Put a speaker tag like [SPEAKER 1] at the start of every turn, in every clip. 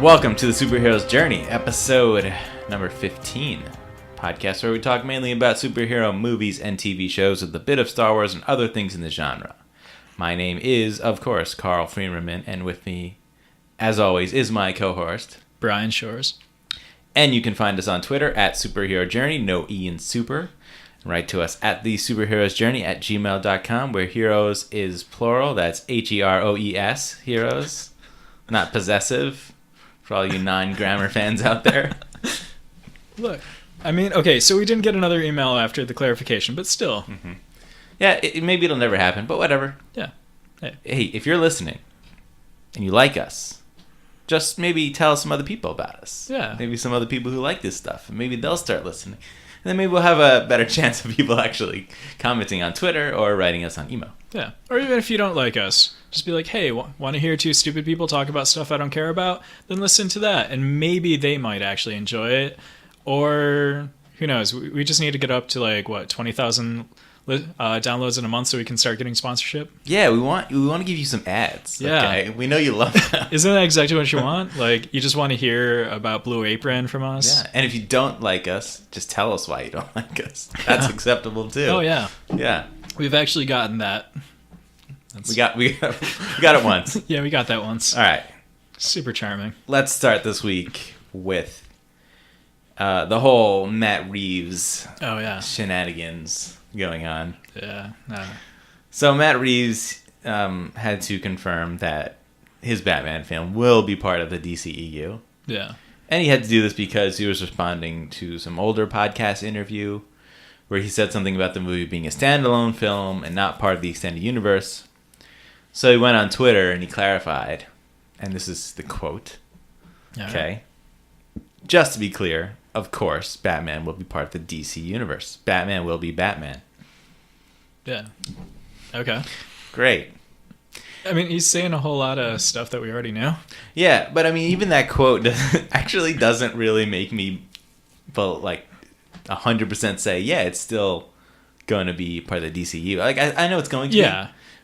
[SPEAKER 1] Welcome to the Superhero's Journey, episode number 15. Podcast where we talk mainly about superhero movies and TV shows with a bit of Star Wars and other things in the genre. My name is, of course, Carl Freeman, and with me, as always, is my co-host,
[SPEAKER 2] Brian Shores.
[SPEAKER 1] And you can find us on Twitter at Superhero Journey, no E in super. Write to us at thesuperheroesjourney@gmail.com, where heroes is plural. That's Heroes, heroes, not possessive, for all you non-grammar fans out there.
[SPEAKER 2] Look, I mean, okay, so we didn't get another email after the clarification, but still.
[SPEAKER 1] Mm-hmm. Yeah, maybe it'll never happen, but whatever.
[SPEAKER 2] Yeah.
[SPEAKER 1] Hey, if you're listening and you like us, just maybe tell some other people about us.
[SPEAKER 2] Yeah.
[SPEAKER 1] Maybe some other people who like this stuff, and maybe they'll start listening. And then maybe we'll have a better chance of people actually commenting on Twitter or writing us on email.
[SPEAKER 2] Yeah. Or even if you don't like us, just be like, hey, want to hear two stupid people talk about stuff I don't care about? Then listen to that, and maybe they might actually enjoy it. Or, who knows, we just need to get up to, 20,000 downloads in a month so we can start getting sponsorship?
[SPEAKER 1] Yeah, we want to give you some ads.
[SPEAKER 2] Yeah.
[SPEAKER 1] Okay? We know you love them.
[SPEAKER 2] Isn't that exactly what you want? You just want to hear about Blue Apron from us?
[SPEAKER 1] Yeah, and if you don't like us, just tell us why you don't like us. That's acceptable too.
[SPEAKER 2] Oh, yeah.
[SPEAKER 1] Yeah.
[SPEAKER 2] We've actually gotten that.
[SPEAKER 1] We got it once.
[SPEAKER 2] Yeah, we got that once.
[SPEAKER 1] All right.
[SPEAKER 2] Super charming.
[SPEAKER 1] Let's start this week with the whole Matt Reeves shenanigans going on.
[SPEAKER 2] Yeah.
[SPEAKER 1] So Matt Reeves had to confirm that his Batman film will be part of the DCEU.
[SPEAKER 2] Yeah.
[SPEAKER 1] And he had to do this because he was responding to some older podcast interview where he said something about the movie being a standalone film and not part of the extended universe. So he went on Twitter and he clarified, and this is the quote. Okay. Just to be clear, of course, Batman will be part of the DC universe. Batman will be Batman.
[SPEAKER 2] Yeah. Okay.
[SPEAKER 1] Great.
[SPEAKER 2] I mean, he's saying a whole lot of stuff that we already know.
[SPEAKER 1] Yeah, but I mean, even that quote doesn't really make me feel 100% say, yeah, it's still going to be part of the DCU. I know it's going to be,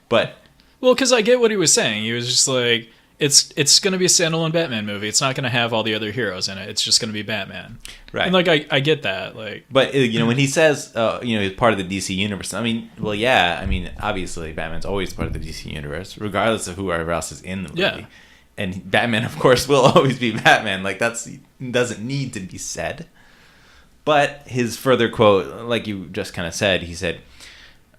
[SPEAKER 1] but...
[SPEAKER 2] Well, because I get what he was saying. He was just like, it's going to be a standalone Batman movie. It's not going to have all the other heroes in it. It's just going to be Batman.
[SPEAKER 1] Right.
[SPEAKER 2] And, I get that.
[SPEAKER 1] But, when he says, he's part of the DC universe, I mean, well, yeah, I mean, obviously, Batman's always part of the DC universe, regardless of whoever else is in the movie.
[SPEAKER 2] Yeah.
[SPEAKER 1] And Batman, of course, will always be Batman. That's doesn't need to be said. But his further quote, like you just kind of said, he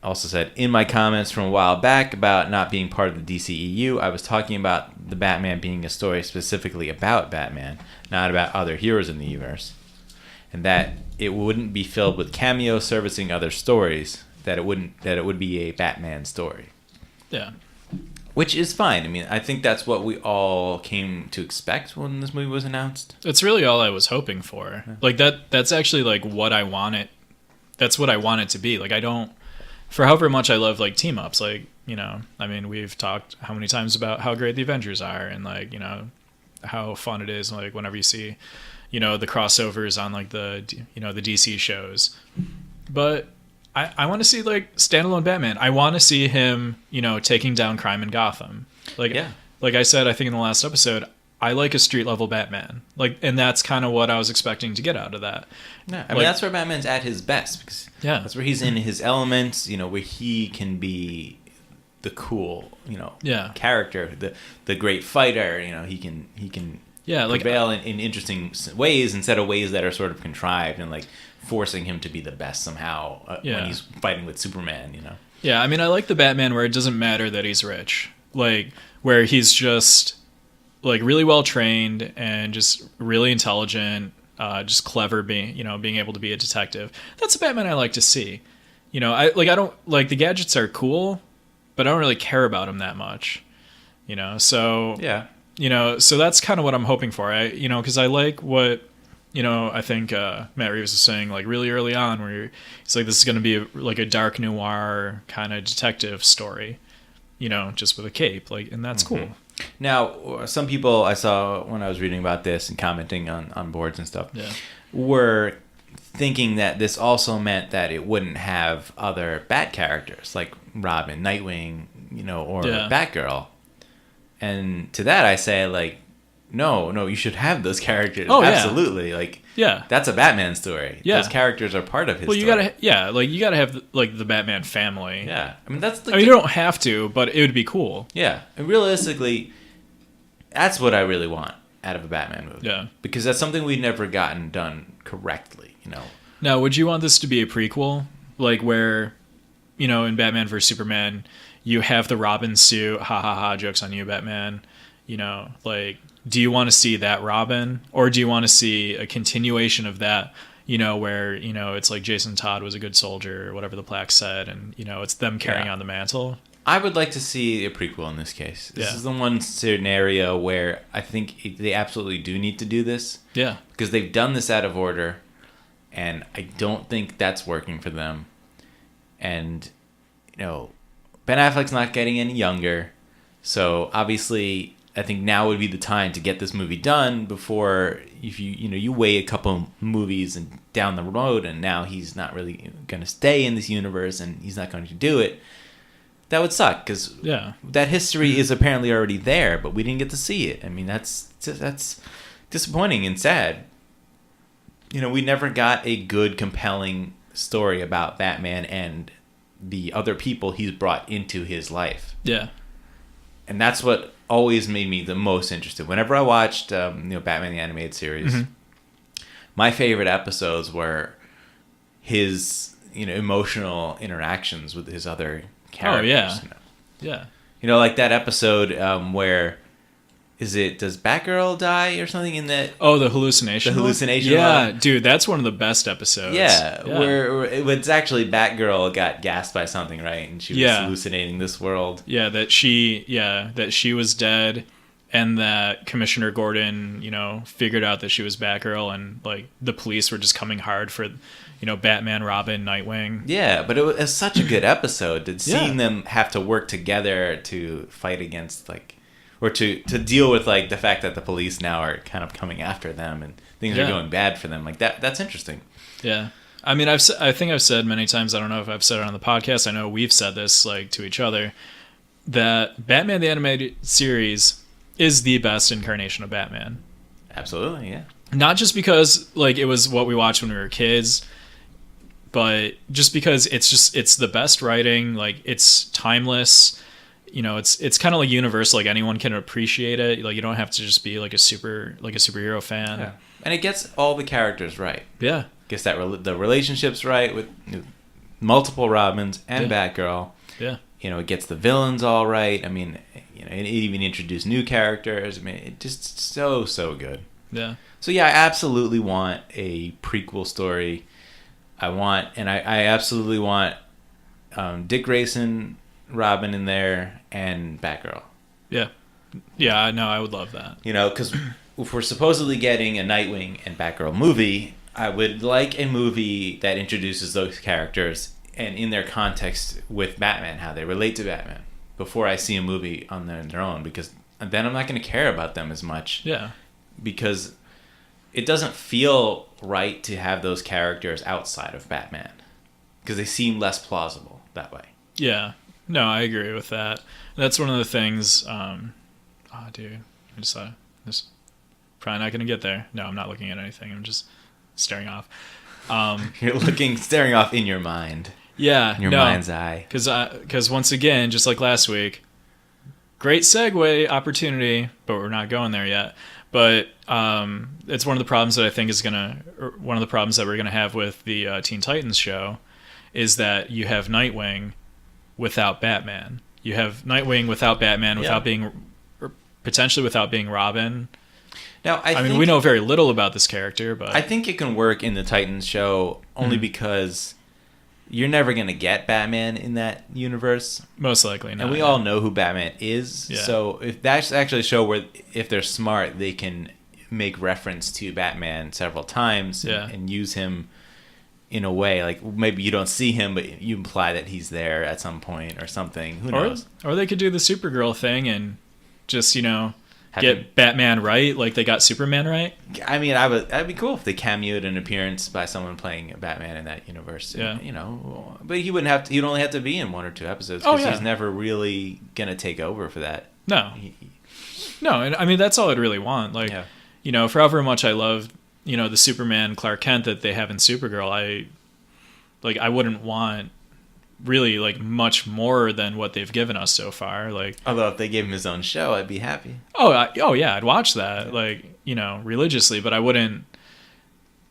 [SPEAKER 1] also said, in my comments from a while back about not being part of the DCEU, I was talking about the Batman being a story specifically about Batman, not about other heroes in the universe. And that it wouldn't be filled with cameos servicing other stories, that it would be a Batman story.
[SPEAKER 2] Yeah.
[SPEAKER 1] Which is fine. I mean, I think that's what we all came to expect when this movie was announced.
[SPEAKER 2] It's really all I was hoping for. Yeah. That's actually what I want it. That's what I want it to be. I don't, for however much I love team ups, I mean, we've talked how many times about how great the Avengers are and how fun it is whenever you see, the crossovers on the DC shows. But I want to see standalone Batman. I want to see him, taking down crime in Gotham. Like I said, I think in the last episode, I like a street level Batman. And that's kind of what I was expecting to get out of that.
[SPEAKER 1] Yeah, I mean that's where Batman's at his best because that's where he's in his elements. Where he can be the cool, character, the great fighter. He can prevail in interesting ways instead of ways that are sort of contrived and forcing him to be the best somehow when he's fighting with Superman.
[SPEAKER 2] Yeah, I mean I like the Batman where it doesn't matter that he's rich, where he's just really well trained and just really intelligent. Just clever, being able to be a detective. That's a Batman I like to see. I don't the gadgets are cool, but I don't really care about him that much. So so that's kind of what I'm hoping for. Because I like what I think Matt Reeves was saying really early on, where he's this is going to be a dark noir kind of detective story. Just with a cape, and that's cool.
[SPEAKER 1] Now, some people I saw when I was reading about this and commenting on boards and stuff were thinking that this also meant that it wouldn't have other Bat characters like Robin, Nightwing, or Batgirl. And to that I say, no, you should have those characters.
[SPEAKER 2] Oh, yeah.
[SPEAKER 1] Absolutely. Like,
[SPEAKER 2] Yeah.
[SPEAKER 1] that's a Batman story.
[SPEAKER 2] Yeah.
[SPEAKER 1] Those characters are part of his
[SPEAKER 2] Well, you
[SPEAKER 1] story.
[SPEAKER 2] you gotta have like the Batman family.
[SPEAKER 1] Yeah. I mean, that's the
[SPEAKER 2] I mean, you don't have to, but it would be cool.
[SPEAKER 1] Yeah. And realistically, that's what I really want out of a Batman movie.
[SPEAKER 2] Yeah.
[SPEAKER 1] Because that's something we've never gotten done correctly, you know.
[SPEAKER 2] Now, would you want this to be a prequel? Like where, in Batman vs. Superman, you have the Robin suit, ha ha ha, joke's on you, Batman. Like, do you want to see that Robin? Or do you want to see a continuation of that, where, it's like Jason Todd was a good soldier, or whatever the plaque said, and, it's them carrying on the mantle?
[SPEAKER 1] I would like to see a prequel in this case. This is the one scenario where I think they absolutely do need to do this.
[SPEAKER 2] Yeah.
[SPEAKER 1] Because they've done this out of order, and I don't think that's working for them. And, Ben Affleck's not getting any younger, so obviously I think now would be the time to get this movie done before if you wait a couple movies and down the road, and now he's not really going to stay in this universe and he's not going to do it. That would suck because that history is apparently already there, but we didn't get to see it. I mean, that's disappointing and sad. We never got a good, compelling story about Batman and the other people he's brought into his life.
[SPEAKER 2] Yeah.
[SPEAKER 1] And that's what always made me the most interested. Whenever I watched Batman the Animated Series, my favorite episodes were his emotional interactions with his other characters.
[SPEAKER 2] Oh, yeah.
[SPEAKER 1] Yeah. Like that episode where does Batgirl die or something in that?
[SPEAKER 2] Oh, the hallucination.
[SPEAKER 1] The hallucination.
[SPEAKER 2] Yeah, dude, that's one of the best episodes.
[SPEAKER 1] Yeah, where it's actually Batgirl got gassed by something, right? And she was hallucinating this world.
[SPEAKER 2] Yeah, that she was dead, and that Commissioner Gordon, figured out that she was Batgirl, and like the police were just coming hard for, Batman, Robin, Nightwing.
[SPEAKER 1] Yeah, but it was such a good episode. Seeing them have to work together to fight against or to deal with the fact that the police now are kind of coming after them and things are going bad for them. Like that's interesting.
[SPEAKER 2] Yeah. I mean, I think I've said many times, I don't know if I've said it on the podcast, I know we've said this to each other, that Batman the Animated Series is the best incarnation of Batman.
[SPEAKER 1] Absolutely, yeah.
[SPEAKER 2] Not just because it was what we watched when we were kids, but just because it's the best writing, it's timeless. It's kind of universal. Anyone can appreciate it. You don't have to just be a superhero fan.
[SPEAKER 1] Yeah. And it gets all the characters right.
[SPEAKER 2] Yeah.
[SPEAKER 1] Gets the relationships right with multiple Robins and Batgirl.
[SPEAKER 2] Yeah.
[SPEAKER 1] It gets the villains all right. I mean, it even introduced new characters. I mean, it just so good.
[SPEAKER 2] Yeah.
[SPEAKER 1] So yeah, I absolutely want a prequel story. I absolutely want Dick Grayson, Robin in there, and Batgirl.
[SPEAKER 2] Yeah. Yeah, no, I would love that.
[SPEAKER 1] Because if we're supposedly getting a Nightwing and Batgirl movie, I would like a movie that introduces those characters and in their context with Batman, how they relate to Batman, before I see a movie on their own, because then I'm not going to care about them as much.
[SPEAKER 2] Yeah.
[SPEAKER 1] Because it doesn't feel right to have those characters outside of Batman, because they seem less plausible that way.
[SPEAKER 2] Yeah. No, I agree with that. That's one of the things. Dude, I just probably not going to get there. No, I'm not looking at anything. I'm just staring off.
[SPEAKER 1] You're staring off in your mind.
[SPEAKER 2] Yeah,
[SPEAKER 1] in your mind's eye.
[SPEAKER 2] Because once again, just like last week, great segue opportunity, but we're not going there yet. But it's one of the problems that I think one of the problems that we're gonna have with the Teen Titans show is that you have Nightwing without Batman. You have Nightwing without Batman, potentially without being Robin.
[SPEAKER 1] Now,
[SPEAKER 2] I mean, we know very little about this character, but
[SPEAKER 1] I think it can work in the Titans show only because you're never going to get Batman in that universe.
[SPEAKER 2] Most likely not.
[SPEAKER 1] And we all know who Batman is. Yeah. So if that's actually a show where, if they're smart, they can make reference to Batman several times and use him in a way. Like, maybe you don't see him, but you imply that he's there at some point or something. Who knows?
[SPEAKER 2] Or they could do the Supergirl thing and just, get Batman right, like they got Superman right.
[SPEAKER 1] I mean, that'd be cool if they cameoed an appearance by someone playing Batman in that universe.
[SPEAKER 2] Yeah.
[SPEAKER 1] But he wouldn't have to. He'd only have to be in one or two episodes because he's never really gonna take over for that.
[SPEAKER 2] No. No, and I mean, that's all I'd really want. Like, for however much I love, the Superman Clark Kent that they have in Supergirl, I wouldn't want really like much more than what they've given us so far. Like,
[SPEAKER 1] although if they gave him his own show, I'd be happy.
[SPEAKER 2] Oh yeah, I'd watch that, religiously, but I wouldn't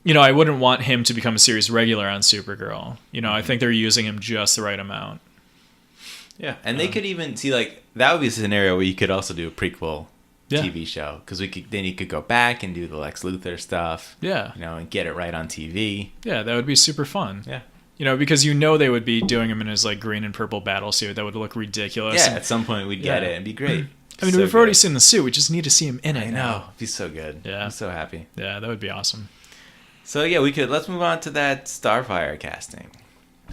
[SPEAKER 2] want him to become a series regular on Supergirl. I think they're using him just the right amount.
[SPEAKER 1] Yeah, and they could even see, like, that would be a scenario where you could also do a prequel TV show, because then you could go back and do the Lex Luthor stuff.
[SPEAKER 2] Yeah,
[SPEAKER 1] and get it right on TV.
[SPEAKER 2] Yeah, that would be super fun.
[SPEAKER 1] Yeah.
[SPEAKER 2] Because they would be doing him in his like green and purple battle suit. That would look ridiculous.
[SPEAKER 1] Yeah, at some point we'd get it and be great.
[SPEAKER 2] I mean, we've already seen the suit. We just need to see him in it.
[SPEAKER 1] I know. It'd be so good.
[SPEAKER 2] Yeah.
[SPEAKER 1] I'm so happy.
[SPEAKER 2] Yeah, that would be awesome.
[SPEAKER 1] So yeah, let's move on to that Starfire casting,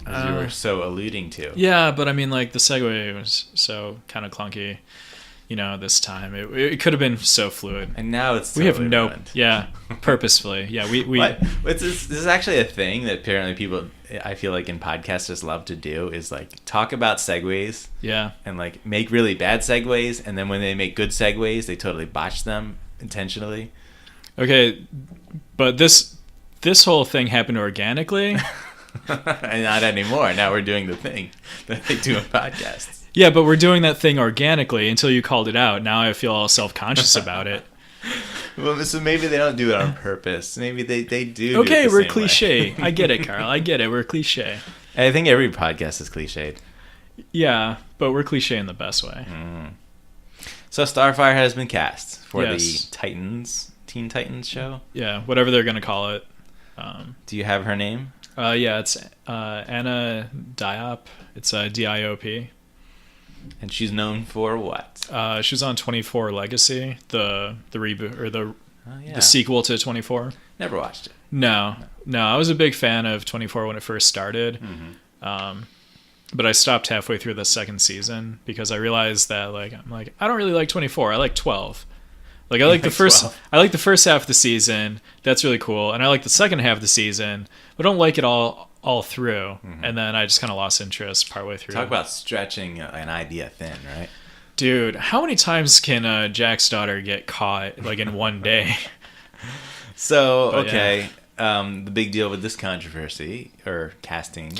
[SPEAKER 1] as you were so alluding to.
[SPEAKER 2] Yeah, but I mean, like, the segue was so kind of clunky. This time it could have been so fluid,
[SPEAKER 1] and now it's
[SPEAKER 2] totally we have
[SPEAKER 1] ruined.
[SPEAKER 2] Purposefully. Yeah, we
[SPEAKER 1] this is actually a thing that apparently people, I feel like, in podcasters love to do, is like talk about segues.
[SPEAKER 2] Yeah,
[SPEAKER 1] and like make really bad segues, and then when they make good segues, they totally botch them intentionally.
[SPEAKER 2] Okay, but this whole thing happened organically.
[SPEAKER 1] And not anymore. Now we're doing the thing that they do in podcasts.
[SPEAKER 2] Yeah, but we're doing that thing organically until you called it out. Now I feel all self-conscious about it.
[SPEAKER 1] Well, so maybe they don't do it on purpose. Maybe they do.
[SPEAKER 2] Okay, we're cliche. I get it, Carl. I get it. We're cliche.
[SPEAKER 1] I think every podcast is cliched.
[SPEAKER 2] Yeah, but we're cliche in the best way.
[SPEAKER 1] Mm. So Starfire has been cast for the Teen Titans show.
[SPEAKER 2] Yeah, whatever they're going to call it.
[SPEAKER 1] Do you have her name?
[SPEAKER 2] Yeah, it's Anna Diop. It's Diop.
[SPEAKER 1] And she's known for what?
[SPEAKER 2] She was on 24 Legacy, the reboot, or the sequel to 24.
[SPEAKER 1] Never watched it.
[SPEAKER 2] No. I was a big fan of 24 when it first started.
[SPEAKER 1] Mm-hmm.
[SPEAKER 2] But I stopped halfway through the second season because I realized that I don't really like 24. I like 12. Like, I like the first 12. I like the first half of the season. That's really cool. And I like the second half of the season, but I don't like it all through. Mm-hmm. And then I just kind of lost interest partway through.
[SPEAKER 1] Talk about stretching an idea thin, right?
[SPEAKER 2] Dude, how many times can Jack's daughter get caught, like, in one day?
[SPEAKER 1] So, okay. Yeah. The big deal with this controversy, or casting.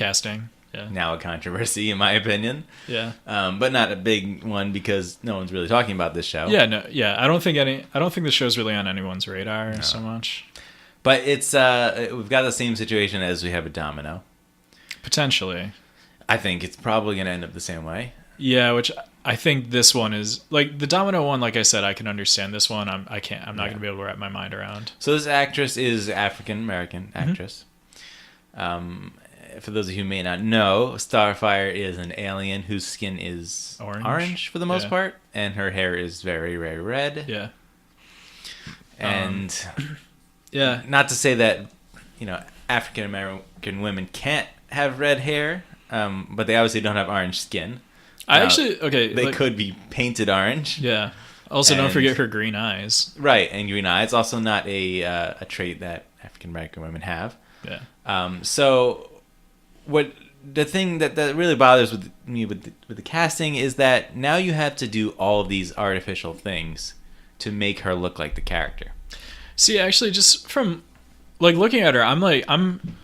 [SPEAKER 1] Yeah. Now a controversy, in my opinion.
[SPEAKER 2] Yeah.
[SPEAKER 1] But not a big one because no one's really talking about this show.
[SPEAKER 2] Yeah, no, yeah. I don't think the show's really on anyone's radar so much.
[SPEAKER 1] But it's we've got the same situation as we have with Domino.
[SPEAKER 2] Potentially.
[SPEAKER 1] I think it's probably going to end up the same way.
[SPEAKER 2] Yeah, which I think this one is, like, the Domino one, like I said, I can understand. This one, I'm not going to be able to wrap my mind around.
[SPEAKER 1] So this actress is African-American actress. Mm-hmm. For those of you who may not know, Starfire is an alien whose skin is orange for the most part, and her hair is very, very red.
[SPEAKER 2] Yeah.
[SPEAKER 1] And not to say that, African American women can't have red hair, but they obviously don't have orange skin. They could be painted orange.
[SPEAKER 2] Yeah. Also, don't forget her green eyes.
[SPEAKER 1] Right, and green eyes, also not a trait that African American women have.
[SPEAKER 2] Yeah.
[SPEAKER 1] So what the thing that really bothers with me with the casting is that now you have to do all of these artificial things to make her look like the character.
[SPEAKER 2] See, actually, just from like looking at her, I'm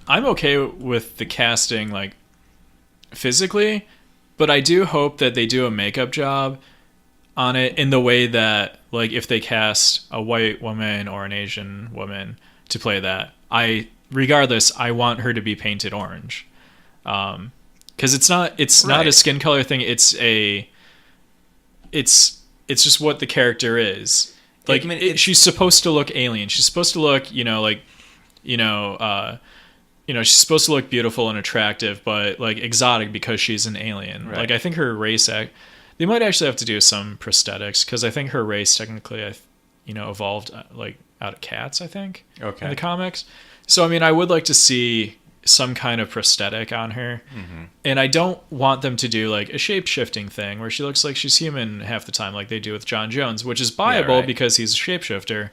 [SPEAKER 2] okay with the casting, like, physically, but I do hope that they do a makeup job on it in the way that, like, if they cast a white woman or an Asian woman to play that, I want her to be painted orange. Because it's not a skin color thing. It's just what the character is. Like, she's supposed to look alien. She's supposed to look, she's supposed to look beautiful and attractive, but, like, exotic because she's an alien. Right. Like, I think her race, they might actually have to do some prosthetics because I think her race technically, evolved like out of cats, I think. Okay. In the comics. So, I mean, I would like to see some kind of prosthetic on her. Mm-hmm. And I don't want them to do, like, a shape-shifting thing where she looks like she's human half the time like they do with Jon Jones, which is viable because he's a shapeshifter.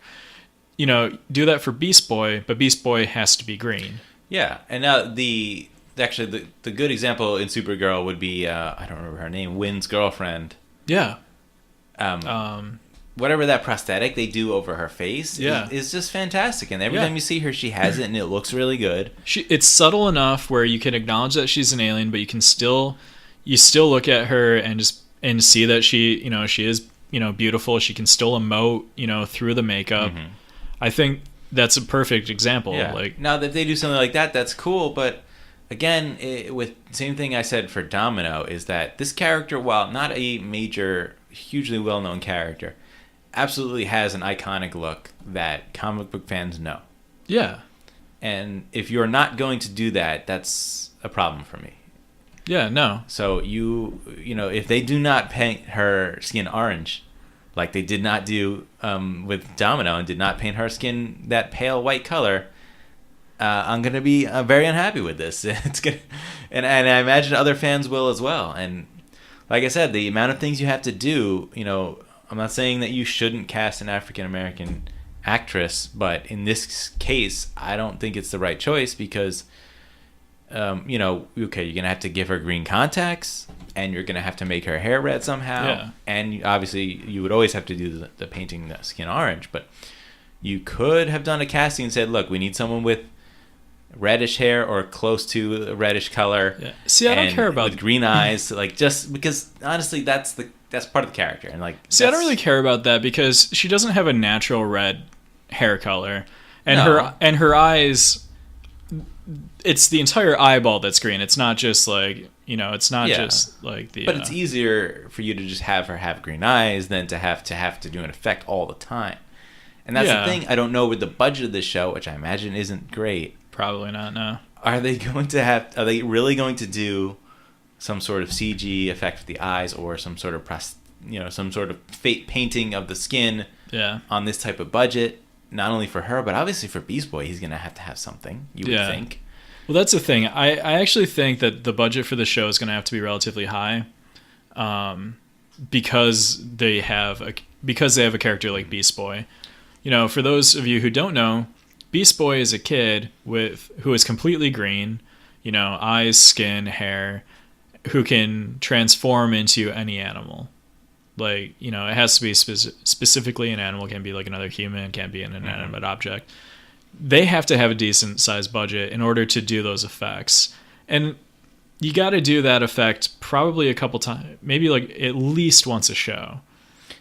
[SPEAKER 2] Do that for Beast Boy, but Beast Boy has to be green.
[SPEAKER 1] Yeah, and now the good example in Supergirl would be, I don't remember her name, Wynn's girlfriend.
[SPEAKER 2] Yeah.
[SPEAKER 1] whatever that prosthetic they do over her face
[SPEAKER 2] Yeah.
[SPEAKER 1] is just fantastic. And every time you see her, she has it, and it looks really good.
[SPEAKER 2] It's subtle enough where you can acknowledge that she's an alien, but you still look at her and see that she is, beautiful. She can still emote, through the makeup.
[SPEAKER 1] Mm-hmm.
[SPEAKER 2] I think that's a perfect example.
[SPEAKER 1] Yeah.
[SPEAKER 2] Like,
[SPEAKER 1] now that they do something like that, that's cool. But again, with same thing I said for Domino, is that this character, while not a major, hugely well-known character, absolutely has an iconic look that comic book fans know.
[SPEAKER 2] Yeah.
[SPEAKER 1] And if you're not going to do that, that's a problem for me.
[SPEAKER 2] Yeah, no.
[SPEAKER 1] So if they do not paint her skin orange, like they did not do with Domino, and did not paint her skin that pale white color, I'm gonna be very unhappy with this. It's gonna, and I imagine other fans will as well. And like I said, the amount of things you have to do, I'm not saying that you shouldn't cast an African American actress, but in this case, I don't think it's the right choice because, okay, you're gonna have to give her green contacts, and you're gonna have to make her hair red somehow,
[SPEAKER 2] Yeah.
[SPEAKER 1] and obviously you would always have to do the painting the skin orange. But you could have done a casting and said, look, we need someone with reddish hair or close to a reddish color.
[SPEAKER 2] Yeah. See, I don't care about
[SPEAKER 1] with green eyes, like, just because honestly that's part of the character. And like,
[SPEAKER 2] see, I don't really care about that because she doesn't have a natural red hair color, and her eyes, it's the entire eyeball that's green. It's not just like, it's not just like the.
[SPEAKER 1] But it's easier for you to just have her have green eyes than to have to do an effect all the time. And that's the thing. I don't know with the budget of this show, which I imagine isn't great.
[SPEAKER 2] Probably not. No.
[SPEAKER 1] Are they really going to do some sort of CG effect with the eyes, or some sort of some sort of painting of the skin?
[SPEAKER 2] Yeah.
[SPEAKER 1] On this type of budget, not only for her but obviously for Beast Boy, he's gonna have to have something. You would think.
[SPEAKER 2] Well, that's the thing. I actually think that the budget for the show is going to have to be relatively high, because they have a character like Beast Boy. For those of you who don't know, Beast Boy is a kid who is completely green, eyes, skin, hair, who can transform into any animal. Like, it has to be specifically an animal. It can be like another human, can be an inanimate object. They have to have a decent sized budget in order to do those effects. And you got to do that effect probably a couple times, maybe like at least once a show.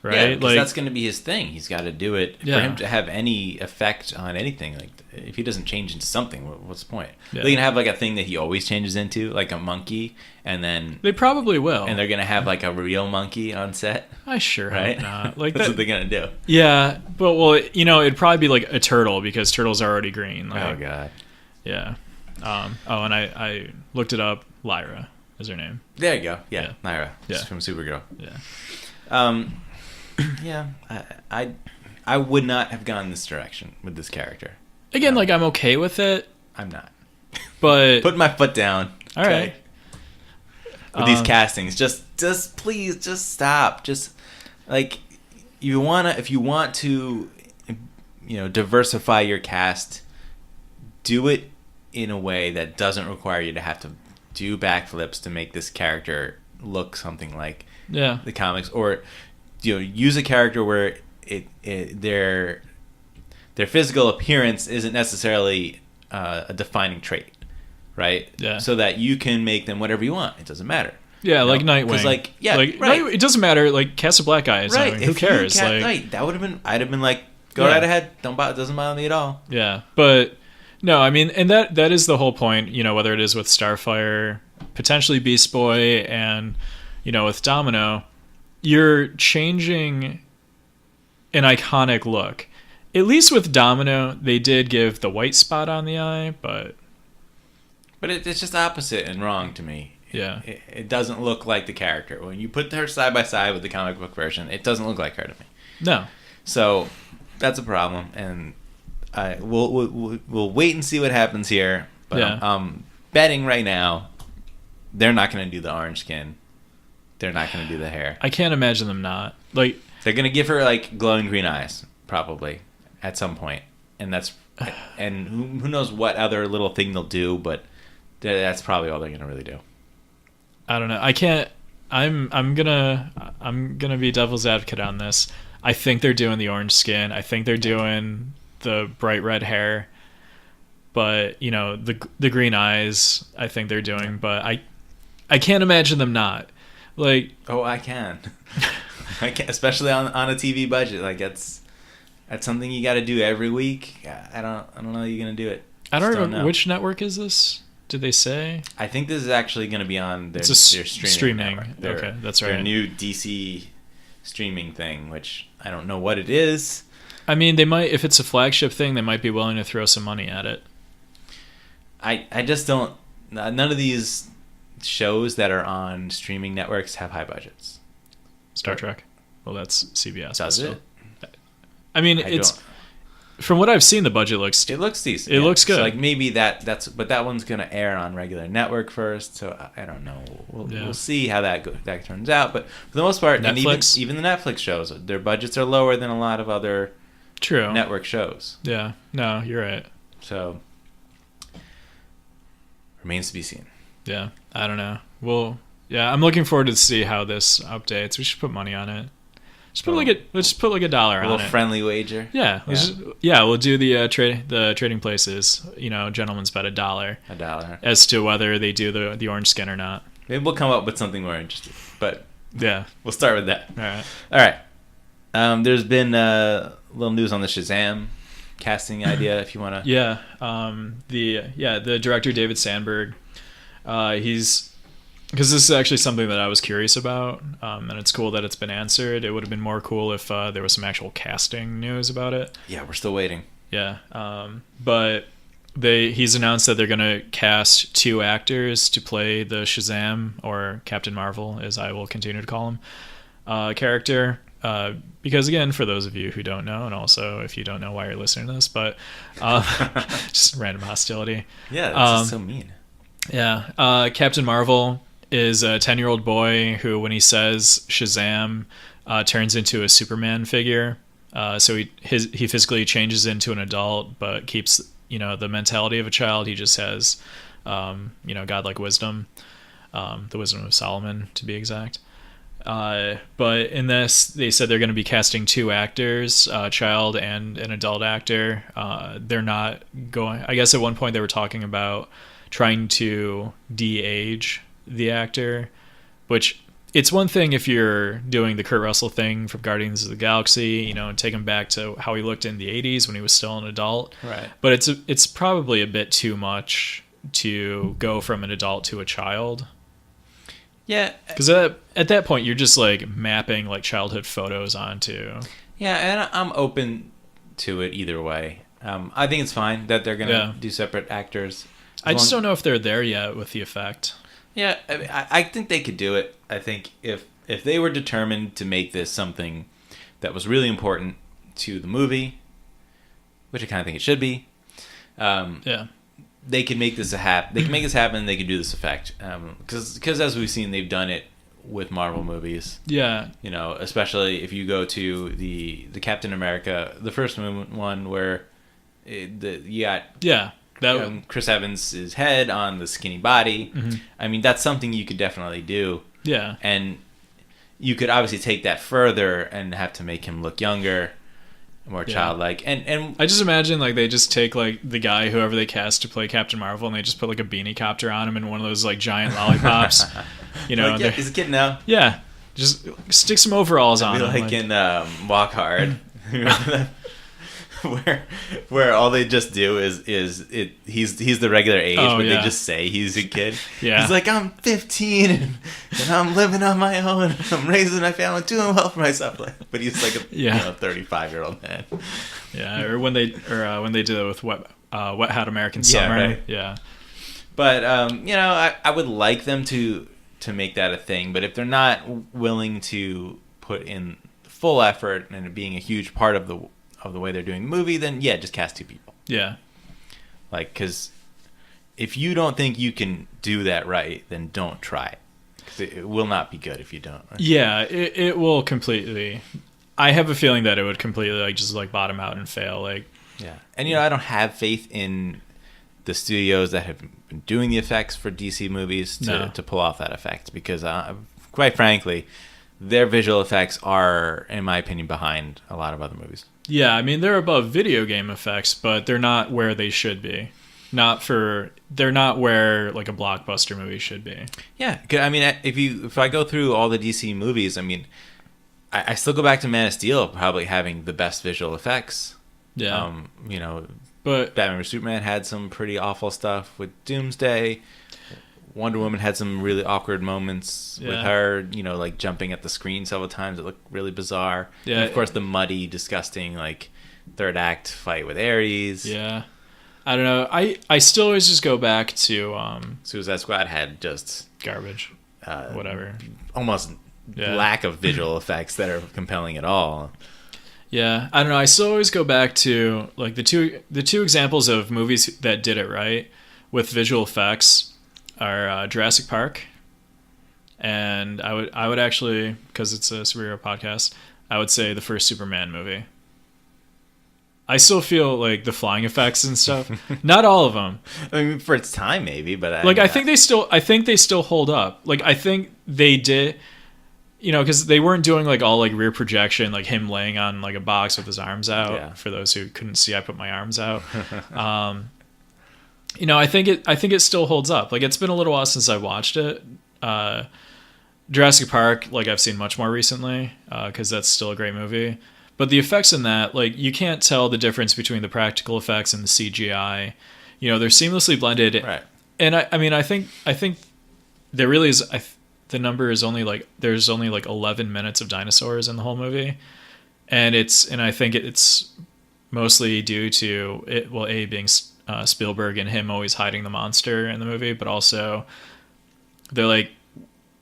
[SPEAKER 2] Right?
[SPEAKER 1] Yeah, because that's going to be his thing. He's got to do it for
[SPEAKER 2] Yeah.
[SPEAKER 1] him to have any effect on anything. Like, if he doesn't change into something, what's the point?
[SPEAKER 2] Yeah.
[SPEAKER 1] They can have like a thing that he always changes into, like a monkey, and then
[SPEAKER 2] They probably will.
[SPEAKER 1] and they're going to have like a real monkey on set,
[SPEAKER 2] I sure
[SPEAKER 1] right?
[SPEAKER 2] hope not. Like
[SPEAKER 1] That's what they're going to do.
[SPEAKER 2] Yeah, but it'd probably be like a turtle because turtles are already green. Like,
[SPEAKER 1] Oh god.
[SPEAKER 2] Yeah. And I looked it up. Lyra is her name.
[SPEAKER 1] There you go. Yeah,
[SPEAKER 2] Yeah.
[SPEAKER 1] Lyra.
[SPEAKER 2] Yeah.
[SPEAKER 1] She's from Supergirl.
[SPEAKER 2] Yeah.
[SPEAKER 1] Yeah, I would not have gone this direction with this character.
[SPEAKER 2] Again, like, I'm okay with it,
[SPEAKER 1] I'm not.
[SPEAKER 2] but
[SPEAKER 1] Put my foot down.
[SPEAKER 2] all right.
[SPEAKER 1] With these castings, just please, just stop. Just like if you want to, diversify your cast, do it in a way that doesn't require you to have to do backflips to make this character look something like
[SPEAKER 2] Yeah.
[SPEAKER 1] the comics, or use a character where their physical appearance isn't necessarily a defining trait, right?
[SPEAKER 2] Yeah.
[SPEAKER 1] So that you can make them whatever you want. It doesn't matter.
[SPEAKER 2] Yeah, like Nightwing.
[SPEAKER 1] 'Cause, like, yeah,
[SPEAKER 2] like,
[SPEAKER 1] right.
[SPEAKER 2] It doesn't matter. Like, cast a black guy as
[SPEAKER 1] Right.
[SPEAKER 2] Nightwing. Who cares?
[SPEAKER 1] Right. That would have been. I'd have been like, go
[SPEAKER 2] Yeah.
[SPEAKER 1] right ahead. Doesn't bother me at all.
[SPEAKER 2] Yeah, but no, I mean, and that is the whole point. Whether it is with Starfire, potentially Beast Boy, and with Domino, you're changing an iconic look. At least with Domino, they did give the white spot on the eye, but
[SPEAKER 1] it's just opposite and wrong to me.
[SPEAKER 2] yeah,
[SPEAKER 1] It doesn't look like the character. When you put her side by side with the comic book version, it doesn't look like her to me.
[SPEAKER 2] no,
[SPEAKER 1] So that's a problem, and we'll wait and see what happens here. But
[SPEAKER 2] Yeah.
[SPEAKER 1] I'm betting right now they're not going to do the orange skin. They're not going to do the hair.
[SPEAKER 2] I can't imagine them not. Like,
[SPEAKER 1] They're going to give her like glowing green eyes, probably at some point, and who knows what other little thing they'll do, but that's probably all they're going to really do.
[SPEAKER 2] I don't know. I can't. I'm gonna be devil's advocate on this. I think they're doing the orange skin. I think they're doing the bright red hair. But the green eyes, I think they're doing. But I can't imagine them not. Like,
[SPEAKER 1] oh, I can. I can, especially on a TV budget. Like that's something you got to do every week. I don't know how you're gonna do it.
[SPEAKER 2] I don't remember which network is this. Did they say?
[SPEAKER 1] I think this is actually going to be on their
[SPEAKER 2] streaming. Okay, that's right.
[SPEAKER 1] Their new DC streaming thing, which I don't know what it is.
[SPEAKER 2] I mean, they might, if it's a flagship thing, they might be willing to throw some money at it.
[SPEAKER 1] I just don't. None of these shows that are on streaming networks have high budgets.
[SPEAKER 2] Star Trek. Well, that's CBS.
[SPEAKER 1] Does it?
[SPEAKER 2] I mean, from what I've seen, the budget looks
[SPEAKER 1] decent.
[SPEAKER 2] It looks good.
[SPEAKER 1] So like maybe but that one's gonna air on regular network first. So I don't know. We'll see how that turns out. But for the most part,
[SPEAKER 2] Netflix?
[SPEAKER 1] And even the Netflix shows, their budgets are lower than a lot of other network shows.
[SPEAKER 2] Yeah. No, you're right.
[SPEAKER 1] So remains to be seen.
[SPEAKER 2] Yeah, I don't know. Well, yeah, I'm looking forward to see how this updates. We should put money on it. Let's put like $1 on it.
[SPEAKER 1] A little friendly wager.
[SPEAKER 2] Yeah, we'll do the trading places. Gentlemen's bet $1.
[SPEAKER 1] $1
[SPEAKER 2] as to whether they do the orange skin or not.
[SPEAKER 1] Maybe we'll come up with something more interesting. But
[SPEAKER 2] yeah,
[SPEAKER 1] we'll start with that.
[SPEAKER 2] All
[SPEAKER 1] right. There's been a little news on the Shazam casting idea. If you want to.
[SPEAKER 2] Yeah. The director David Sandberg. Because this is actually something that I was curious about, and it's cool that it's been answered. It would have been more cool if there was some actual casting news about it.
[SPEAKER 1] Yeah, we're still waiting.
[SPEAKER 2] Yeah, but he's announced that they're going to cast 2 actors to play the Shazam, or Captain Marvel, as I will continue to call him, character. Because again, for those of you who don't know, and also if you don't know why you're listening to this, but just random hostility.
[SPEAKER 1] Yeah, that's just so mean.
[SPEAKER 2] Yeah, Captain Marvel is a 10-year-old boy who, when he says Shazam, turns into a Superman figure. So he physically changes into an adult, but keeps the mentality of a child. He just has godlike wisdom, the wisdom of Solomon, to be exact. But in this, they said they're going to be casting 2 actors, a child and an adult actor. They're not going. I guess at one point they were talking about trying to de-age the actor, which it's one thing if you're doing the Kurt Russell thing from Guardians of the Galaxy, and take him back to how he looked in the 80s when he was still an adult.
[SPEAKER 1] Right.
[SPEAKER 2] But it's probably a bit too much to go from an adult to a child.
[SPEAKER 1] Yeah.
[SPEAKER 2] Because at that point, you're just like mapping like childhood photos onto.
[SPEAKER 1] Yeah, and I'm open to it either way. I think it's fine that they're going to do separate actors.
[SPEAKER 2] I just don't know if they're there yet with the effect.
[SPEAKER 1] Yeah, I think they could do it. I think if they were determined to make this something that was really important to the movie, which I kind of think it should be, they could make this They can make this happen. They could do this effect because as we've seen, they've done it with Marvel movies.
[SPEAKER 2] Yeah,
[SPEAKER 1] especially if you go to the Captain America, the first one where you got Chris Evans' head on the skinny body.
[SPEAKER 2] Mm-hmm.
[SPEAKER 1] I mean, that's something you could definitely do.
[SPEAKER 2] Yeah.
[SPEAKER 1] And you could obviously take that further and have to make him look younger, more childlike. And
[SPEAKER 2] I just imagine like they just take like the guy, whoever they cast to play Captain Marvel, and they just put like a beanie copter on him and one of those like giant lollipops.
[SPEAKER 1] He's a kid now.
[SPEAKER 2] Yeah. Just stick some overalls on him.
[SPEAKER 1] Like in Walk Hard. where all they just do is he's the regular age, but they just say he's a kid.
[SPEAKER 2] Yeah.
[SPEAKER 1] He's like, I'm 15 and I'm living on my own. I'm raising my family, doing well for myself. But he's like a 35-year-old man.
[SPEAKER 2] Yeah, or when they do it with Wet Hot American Summer.
[SPEAKER 1] Right.
[SPEAKER 2] Yeah.
[SPEAKER 1] But I would like them to make that a thing. But if they're not willing to put in full effort and it being a huge part of the way they're doing the movie, then just cast 2 people.
[SPEAKER 2] Yeah.
[SPEAKER 1] Like, because if you don't think you can do that right, then don't try it. 'Cause it will not be good if you don't.
[SPEAKER 2] Yeah, it will completely. I have a feeling that it would completely just bottom out and fail.
[SPEAKER 1] Yeah, and I don't have faith in the studios that have been doing the effects for DC movies to pull off that effect, because quite frankly, their visual effects are, in my opinion, behind a lot of other movies.
[SPEAKER 2] Yeah, I mean, they're above video game effects, but they're not where they should be. They're not where like a blockbuster movie should be.
[SPEAKER 1] Yeah, I mean, if I go through all the DC movies, I mean, I still go back to Man of Steel probably having the best visual effects.
[SPEAKER 2] Yeah.
[SPEAKER 1] But Batman vs Superman had some pretty awful stuff with Doomsday. Wonder Woman had some really awkward moments with her, like jumping at the screen several times. It looked really bizarre. Yeah. And of course, the muddy, disgusting, like, third act fight with Ares.
[SPEAKER 2] Yeah. I don't know. I still always just go back to...
[SPEAKER 1] Suicide Squad had just...
[SPEAKER 2] garbage. Whatever.
[SPEAKER 1] Almost lack of visual effects that are compelling at all.
[SPEAKER 2] Yeah. I don't know. I still always go back to, like, the two examples of movies that did it right with visual effects are Jurassic Park, and I would actually, because it's a superhero podcast, I would say the first Superman movie. I still feel like the flying effects and stuff, not all of them.
[SPEAKER 1] I mean, for its time, maybe, but
[SPEAKER 2] I think they still hold up. Like, I think they did, because they weren't doing like all like rear projection, like him laying on like a box with his arms out. Yeah. For those who couldn't see, I put my arms out. I think it still holds up. Like, it's been a little while since I watched it. Jurassic Park, like, I've seen much more recently, because that's still a great movie. But the effects in that, like, you can't tell the difference between the practical effects and the CGI. They're seamlessly blended.
[SPEAKER 1] Right.
[SPEAKER 2] And I think there really is. The number is only like there's only like 11 minutes of dinosaurs in the whole movie, and I think it's mostly due to it. Well, being Spielberg and him always hiding the monster in the movie, but also they're like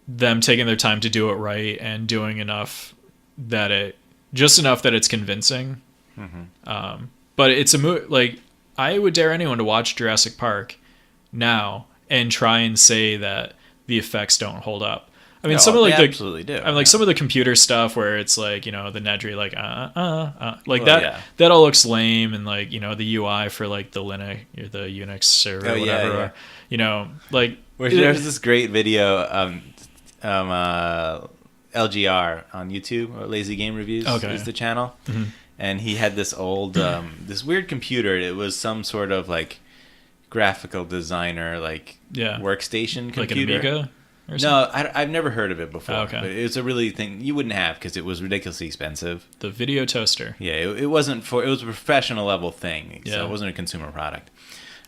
[SPEAKER 2] them taking their time to do it right and doing enough that it's convincing. Mm-hmm. But it's a movie, like, I would dare anyone to watch Jurassic Park now and try and say that the effects don't hold up. I mean, some of like
[SPEAKER 1] absolutely do.
[SPEAKER 2] I mean, like some of the computer stuff where it's like, the Nedry, like that all looks lame, and like, the UI for like the Linux or the Unix server or whatever. Yeah. Like,
[SPEAKER 1] there's this great video LGR on YouTube, or Lazy Game Reviews is the channel. Mm-hmm. And he had this old this weird computer. It was some sort of like graphical designer workstation computer.
[SPEAKER 2] Like an Amiga?
[SPEAKER 1] No, I've never heard of it before. Okay. But it's a really thing you wouldn't have because it was ridiculously expensive.
[SPEAKER 2] The video toaster.
[SPEAKER 1] Yeah, it wasn't it was a professional level thing, so it wasn't a consumer product.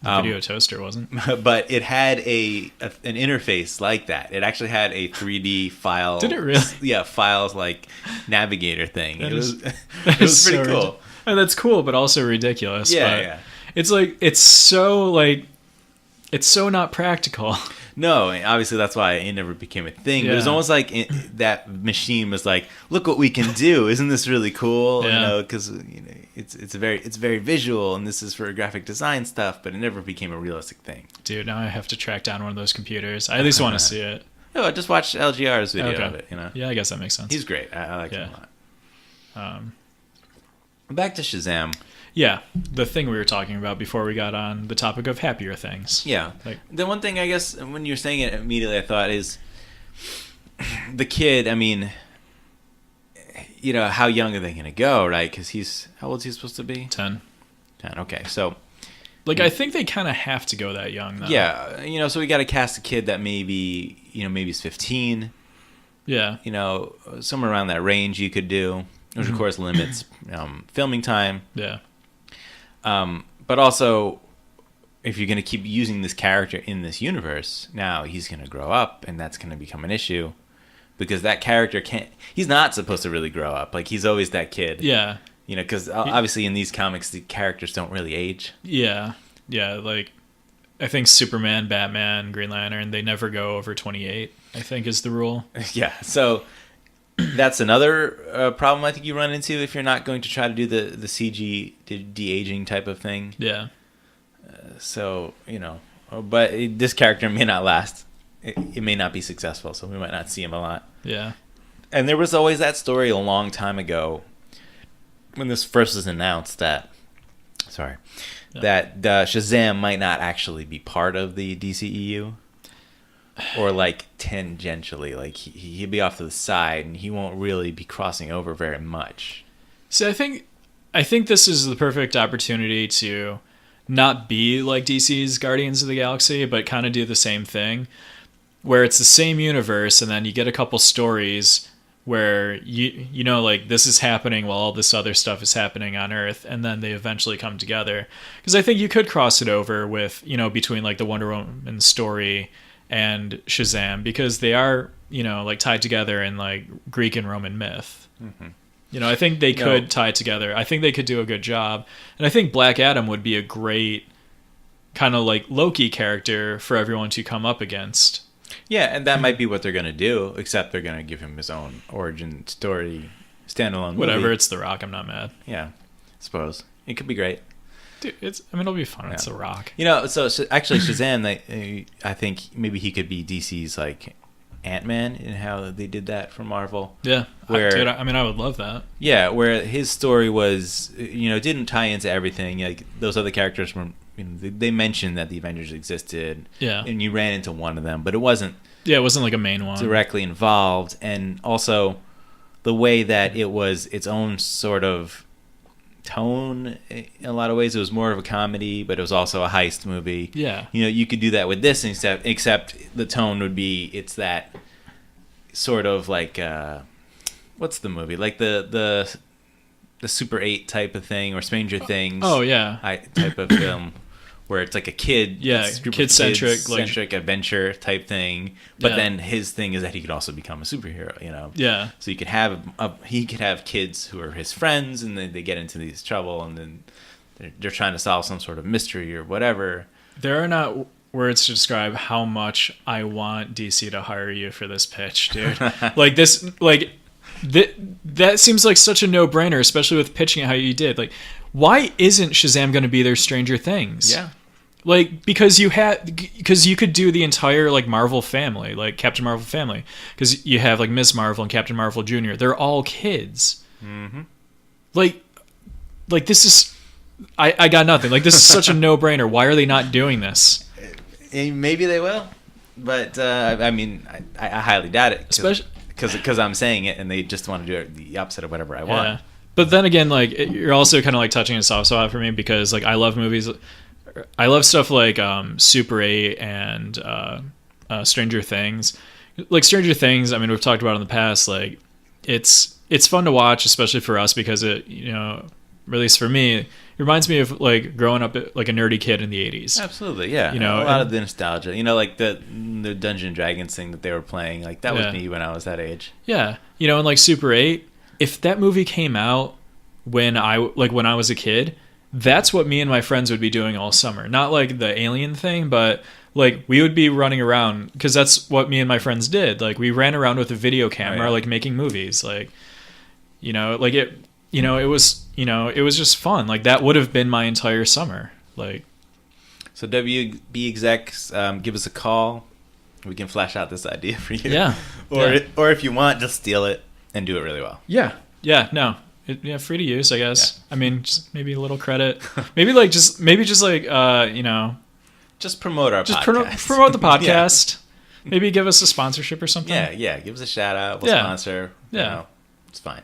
[SPEAKER 2] The video toaster wasn't.
[SPEAKER 1] But it had an interface like that. It actually had a 3D file.
[SPEAKER 2] Did it really?
[SPEAKER 1] Yeah, files like navigator thing. It was pretty cool.
[SPEAKER 2] And that's cool, but also ridiculous.
[SPEAKER 1] Yeah, yeah.
[SPEAKER 2] It's like it's so not practical.
[SPEAKER 1] No, obviously that's why it never became a thing. Yeah. But it was almost like that machine was like, "Look what we can do! Isn't this really cool?"
[SPEAKER 2] Yeah.
[SPEAKER 1] Because it's very visual, and this is for graphic design stuff. But it never became a realistic thing.
[SPEAKER 2] Dude, now I have to track down one of those computers. I at least want to see it.
[SPEAKER 1] No, I just watched LGR's video of it.
[SPEAKER 2] Yeah, I guess that makes sense.
[SPEAKER 1] He's great. I like him a lot. Back to Shazam.
[SPEAKER 2] Yeah, the thing we were talking about before we got on the topic of happier things.
[SPEAKER 1] Yeah. The one thing, I guess, when you're saying it immediately, I thought is the kid, I mean, how young are they going to go, right? Because how old is he supposed to be?
[SPEAKER 2] 10.
[SPEAKER 1] 10, okay. So,
[SPEAKER 2] I think they kind of have to go that young, though.
[SPEAKER 1] Yeah. So we got to cast a kid that maybe is 15.
[SPEAKER 2] Yeah.
[SPEAKER 1] Somewhere around that range you could do, which, of course, limits filming time.
[SPEAKER 2] Yeah.
[SPEAKER 1] But also, if you're going to keep using this character in this universe, now he's going to grow up, and that's going to become an issue because that character he's not supposed to really grow up. Like, he's always that kid.
[SPEAKER 2] Yeah.
[SPEAKER 1] Because obviously in these comics, the characters don't really age.
[SPEAKER 2] Yeah. Yeah. Like, I think Superman, Batman, Green Lantern, they never go over 28, I think is the rule.
[SPEAKER 1] Yeah. So that's another problem I think you run into if you're not going to try to do the CG de-aging type of thing.
[SPEAKER 2] Yeah.
[SPEAKER 1] But this character may not last. It may not be successful, so we might not see him a lot.
[SPEAKER 2] Yeah.
[SPEAKER 1] And there was always that story a long time ago when this first was announced that Shazam might not actually be part of the DCEU. or like tangentially, like he'd be off to the side and he won't really be crossing over very much.
[SPEAKER 2] See, I think this is the perfect opportunity to not be like DC's Guardians of the Galaxy, but kind of do the same thing, where it's the same universe, and then you get a couple stories where you know, like, this is happening while all this other stuff is happening on Earth, and then they eventually come together. Because I think you could cross it over with, you know, between like the Wonder Woman story and Shazam, because they are, you know, like tied together in like Greek and Roman myth. Mm-hmm. You know, I think they could tie it together. I think they could do a good job. And I think Black Adam would be a great kind of like Loki character for everyone to come up against.
[SPEAKER 1] Yeah, and that might be what they're going to do, except they're going to give him his own origin story, standalone movie.
[SPEAKER 2] Whatever, it's The Rock, I'm not mad.
[SPEAKER 1] Yeah, I suppose. It could be great.
[SPEAKER 2] Dude, it'll be fun. Yeah. It's The Rock.
[SPEAKER 1] You know, so actually Shazam, I think maybe he could be DC's like Ant-Man in how they did that for Marvel.
[SPEAKER 2] Yeah.
[SPEAKER 1] Where,
[SPEAKER 2] I would love that.
[SPEAKER 1] Yeah, where his story was, you know, didn't tie into everything. Like those other characters were, you know, they mentioned that the Avengers existed.
[SPEAKER 2] Yeah.
[SPEAKER 1] And you ran into one of them, but it wasn't.
[SPEAKER 2] Yeah, it wasn't like a main one.
[SPEAKER 1] Directly involved. And also the way that it was its own sort of tone in a lot of ways. It was more of a comedy, but it was also a heist movie.
[SPEAKER 2] Yeah.
[SPEAKER 1] You know, you could do that with this, except the tone would be, it's that sort of like, what's the movie? Like the Super 8 type of thing, or Stranger Things.
[SPEAKER 2] Oh, yeah.
[SPEAKER 1] Type of film. Where it's like a kid-centric adventure type thing, but then his thing is that he could also become a superhero, you know.
[SPEAKER 2] Yeah.
[SPEAKER 1] So you could have kids who are his friends, and then they get into these trouble, and then they're trying to solve some sort of mystery or whatever.
[SPEAKER 2] There are not words to describe how much I want DC to hire you for this pitch, dude. That seems like such a no-brainer, especially with pitching it how you did. Like, why isn't Shazam going to be their Stranger Things?
[SPEAKER 1] Yeah.
[SPEAKER 2] Like, because you could do the entire like Marvel family, like Captain Marvel family, because you have like Ms. Marvel and Captain Marvel Jr. They're all kids. Mm-hmm. Like this is, I got nothing. Like, this is such a no-brainer. Why are they not doing this?
[SPEAKER 1] Maybe they will, but I mean, I highly doubt it.
[SPEAKER 2] Especially
[SPEAKER 1] because I'm saying it, and they just want to do the opposite of whatever I want.
[SPEAKER 2] Yeah. But then again, like, you're also kind of like touching a soft spot for me, because like I love movies. I love stuff like Super 8 and Stranger Things. Like Stranger Things, I mean, we've talked about in the past. Like, it's fun to watch, especially for us, because it, you know, at least for me, it reminds me of like growing up like a nerdy kid in the 80s.
[SPEAKER 1] Absolutely, yeah.
[SPEAKER 2] You know,
[SPEAKER 1] a lot of the nostalgia. You know, like the Dungeons and Dragons thing that they were playing. Like, that was me when I was that age. Yeah,
[SPEAKER 2] you know, and like Super 8. If that movie came out when I was a kid, that's what me and my friends would be doing all summer. Not like the alien thing, but like we would be running around, because that's what me and my friends did. Like, we ran around with a video camera, like making movies. Like, you know, like it was just fun. Like, that would have been my entire summer. Like,
[SPEAKER 1] so WB execs, give us a call. We can flesh out this idea for you.
[SPEAKER 2] Yeah.
[SPEAKER 1] Or if you want, just steal it and do it really well.
[SPEAKER 2] Yeah. Yeah. No. Free to use, I guess. Yeah. I mean, just maybe a little credit. Maybe just you know,
[SPEAKER 1] just promote our
[SPEAKER 2] podcast. Promote the podcast. Yeah. Maybe give us a sponsorship or something.
[SPEAKER 1] Yeah. Give us a shout out. We'll sponsor.
[SPEAKER 2] Yeah.
[SPEAKER 1] You know, it's fine.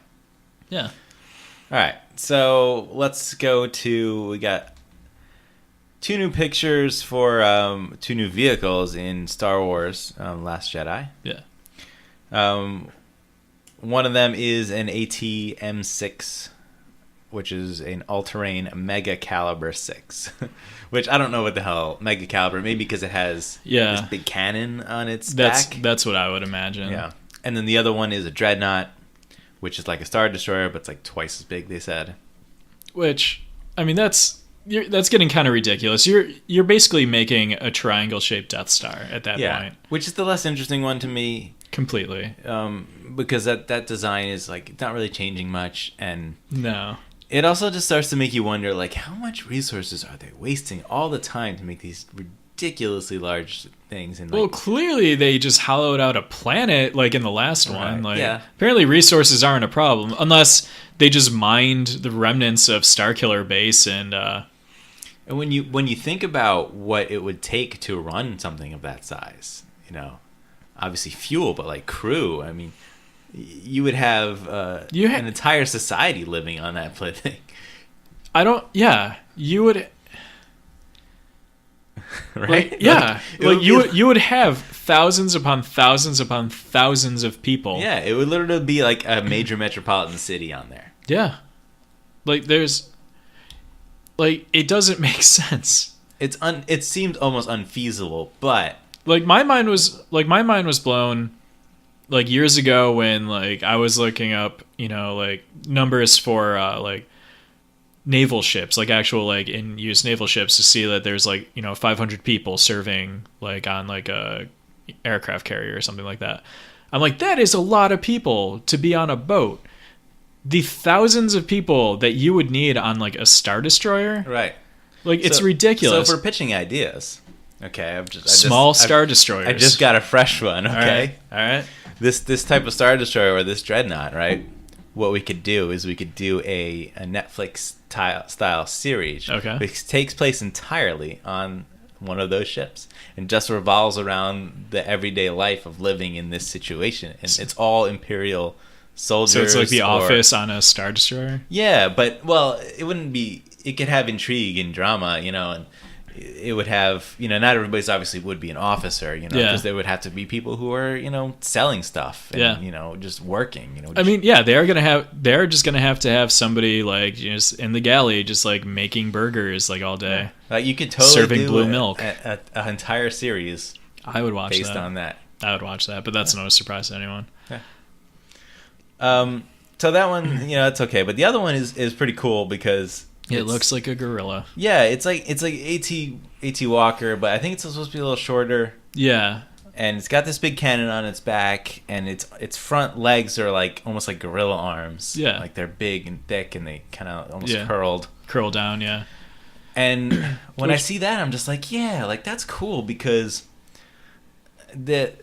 [SPEAKER 2] Yeah.
[SPEAKER 1] All right. So let's go to, we got 2 new pictures for 2 new vehicles in Star Wars Last Jedi.
[SPEAKER 2] Yeah.
[SPEAKER 1] One of them is an AT-M6, which is an all-terrain Mega Caliber 6, which I don't know what the hell Mega Caliber, maybe because it has this big cannon on its back.
[SPEAKER 2] That's what I would imagine.
[SPEAKER 1] Yeah. And then the other one is a Dreadnought, which is like a Star Destroyer, but it's like twice as big, they said.
[SPEAKER 2] Which, I mean, that's getting kind of ridiculous. You're basically making a triangle-shaped Death Star at that point.
[SPEAKER 1] Which is the less interesting one to me.
[SPEAKER 2] Completely.
[SPEAKER 1] Because that design is like not really changing much, and
[SPEAKER 2] no.
[SPEAKER 1] It also just starts to make you wonder, like, how much resources are they wasting all the time to make these ridiculously large things? And
[SPEAKER 2] well, clearly they just hollowed out a planet, like in the last one. Like, apparently resources aren't a problem unless they just mined the remnants of Starkiller Base and
[SPEAKER 1] when you think about what it would take to run something of that size, you know, obviously fuel, but like crew. I mean, you would have an entire society living on that thing.
[SPEAKER 2] You would.
[SPEAKER 1] Right?
[SPEAKER 2] Like, yeah, you would have thousands upon thousands upon thousands of people.
[SPEAKER 1] Yeah, it would literally be like a major metropolitan city on there.
[SPEAKER 2] Yeah, like it doesn't make sense.
[SPEAKER 1] It seemed almost unfeasible, but
[SPEAKER 2] like my mind was blown like years ago when like I was looking up like numbers for like naval ships, like actual like in use naval ships, to see that there's like 500 people serving like on like a aircraft carrier or something like that. I'm like, that is a lot of people to be on a boat. The thousands of people that you would need on like a Star Destroyer,
[SPEAKER 1] right?
[SPEAKER 2] Like it's ridiculous.
[SPEAKER 1] So for pitching ideas, okay,
[SPEAKER 2] Star Destroyers.
[SPEAKER 1] I just got a fresh one. Okay,
[SPEAKER 2] all right.
[SPEAKER 1] This type of Star Destroyer or this dreadnought, right? What we could do is we could do a Netflix style series,
[SPEAKER 2] okay,
[SPEAKER 1] which takes place entirely on one of those ships and just revolves around the everyday life of living in this situation, and it's all Imperial soldiers.
[SPEAKER 2] So it's like The Office on a Star Destroyer.
[SPEAKER 1] Yeah, but it wouldn't be. It could have intrigue and drama, and it would have, not everybody's obviously would be an officer, because there would have to be people who are, selling stuff and, just working,
[SPEAKER 2] I mean, yeah, they're just going to have somebody like just in the galley, just like making burgers like all day.
[SPEAKER 1] Like you could totally
[SPEAKER 2] serving blue milk.
[SPEAKER 1] An entire series.
[SPEAKER 2] I would watch
[SPEAKER 1] based on that.
[SPEAKER 2] I would watch that, but that's no surprise to anyone.
[SPEAKER 1] Yeah. So that one, it's okay. But the other one is pretty cool because
[SPEAKER 2] it looks like a gorilla.
[SPEAKER 1] Yeah, it's like AT Walker, but I think it's supposed to be a little shorter.
[SPEAKER 2] Yeah.
[SPEAKER 1] And it's got this big cannon on its back, and its front legs are like almost like gorilla arms.
[SPEAKER 2] Yeah.
[SPEAKER 1] Like they're big and thick, and they kind of almost curl
[SPEAKER 2] down. Yeah.
[SPEAKER 1] And when I see that, I'm just like, yeah, like that's cool because the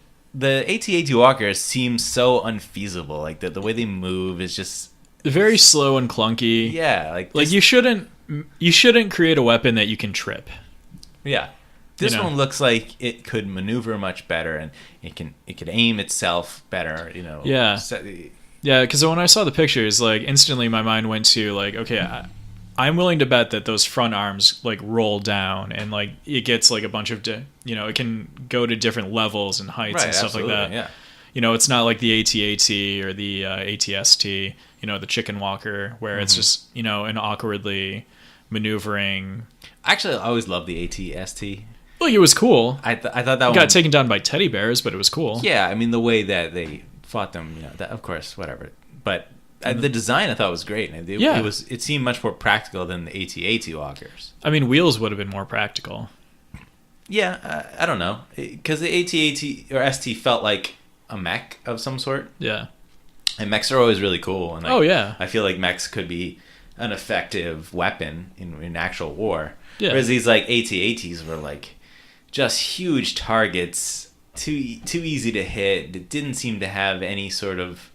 [SPEAKER 1] AT Walker seems so unfeasible. Like the way they move is just
[SPEAKER 2] very slow and clunky.
[SPEAKER 1] Yeah,
[SPEAKER 2] like you shouldn't create a weapon that you can trip.
[SPEAKER 1] Yeah. This one looks like it could maneuver much better, and it could aim itself better,
[SPEAKER 2] Yeah. Yeah, because when I saw the pictures, like instantly my mind went to like, okay, I'm willing to bet that those front arms like roll down, and like it gets like a bunch of it can go to different levels and heights and stuff like that.
[SPEAKER 1] Yeah.
[SPEAKER 2] It's not like the AT-AT or the ATST, the chicken walker, where it's just an awkwardly maneuvering.
[SPEAKER 1] Actually, I always loved the AT-ST.
[SPEAKER 2] Like it was cool.
[SPEAKER 1] I thought that one
[SPEAKER 2] got taken down by teddy bears, but it was cool.
[SPEAKER 1] Yeah, I mean the way that they fought them, that of course, whatever. But the design I thought was great. It seemed much more practical than the AT-AT walkers.
[SPEAKER 2] I mean, wheels would have been more practical.
[SPEAKER 1] Yeah, I don't know, because the AT-AT or ST felt like a mech of some sort.
[SPEAKER 2] Yeah,
[SPEAKER 1] and mechs are always really cool. And I feel like mechs could be an effective weapon in actual war. Yeah. Whereas these like AT-ATs were like just huge targets, too easy to hit. It didn't seem to have any sort of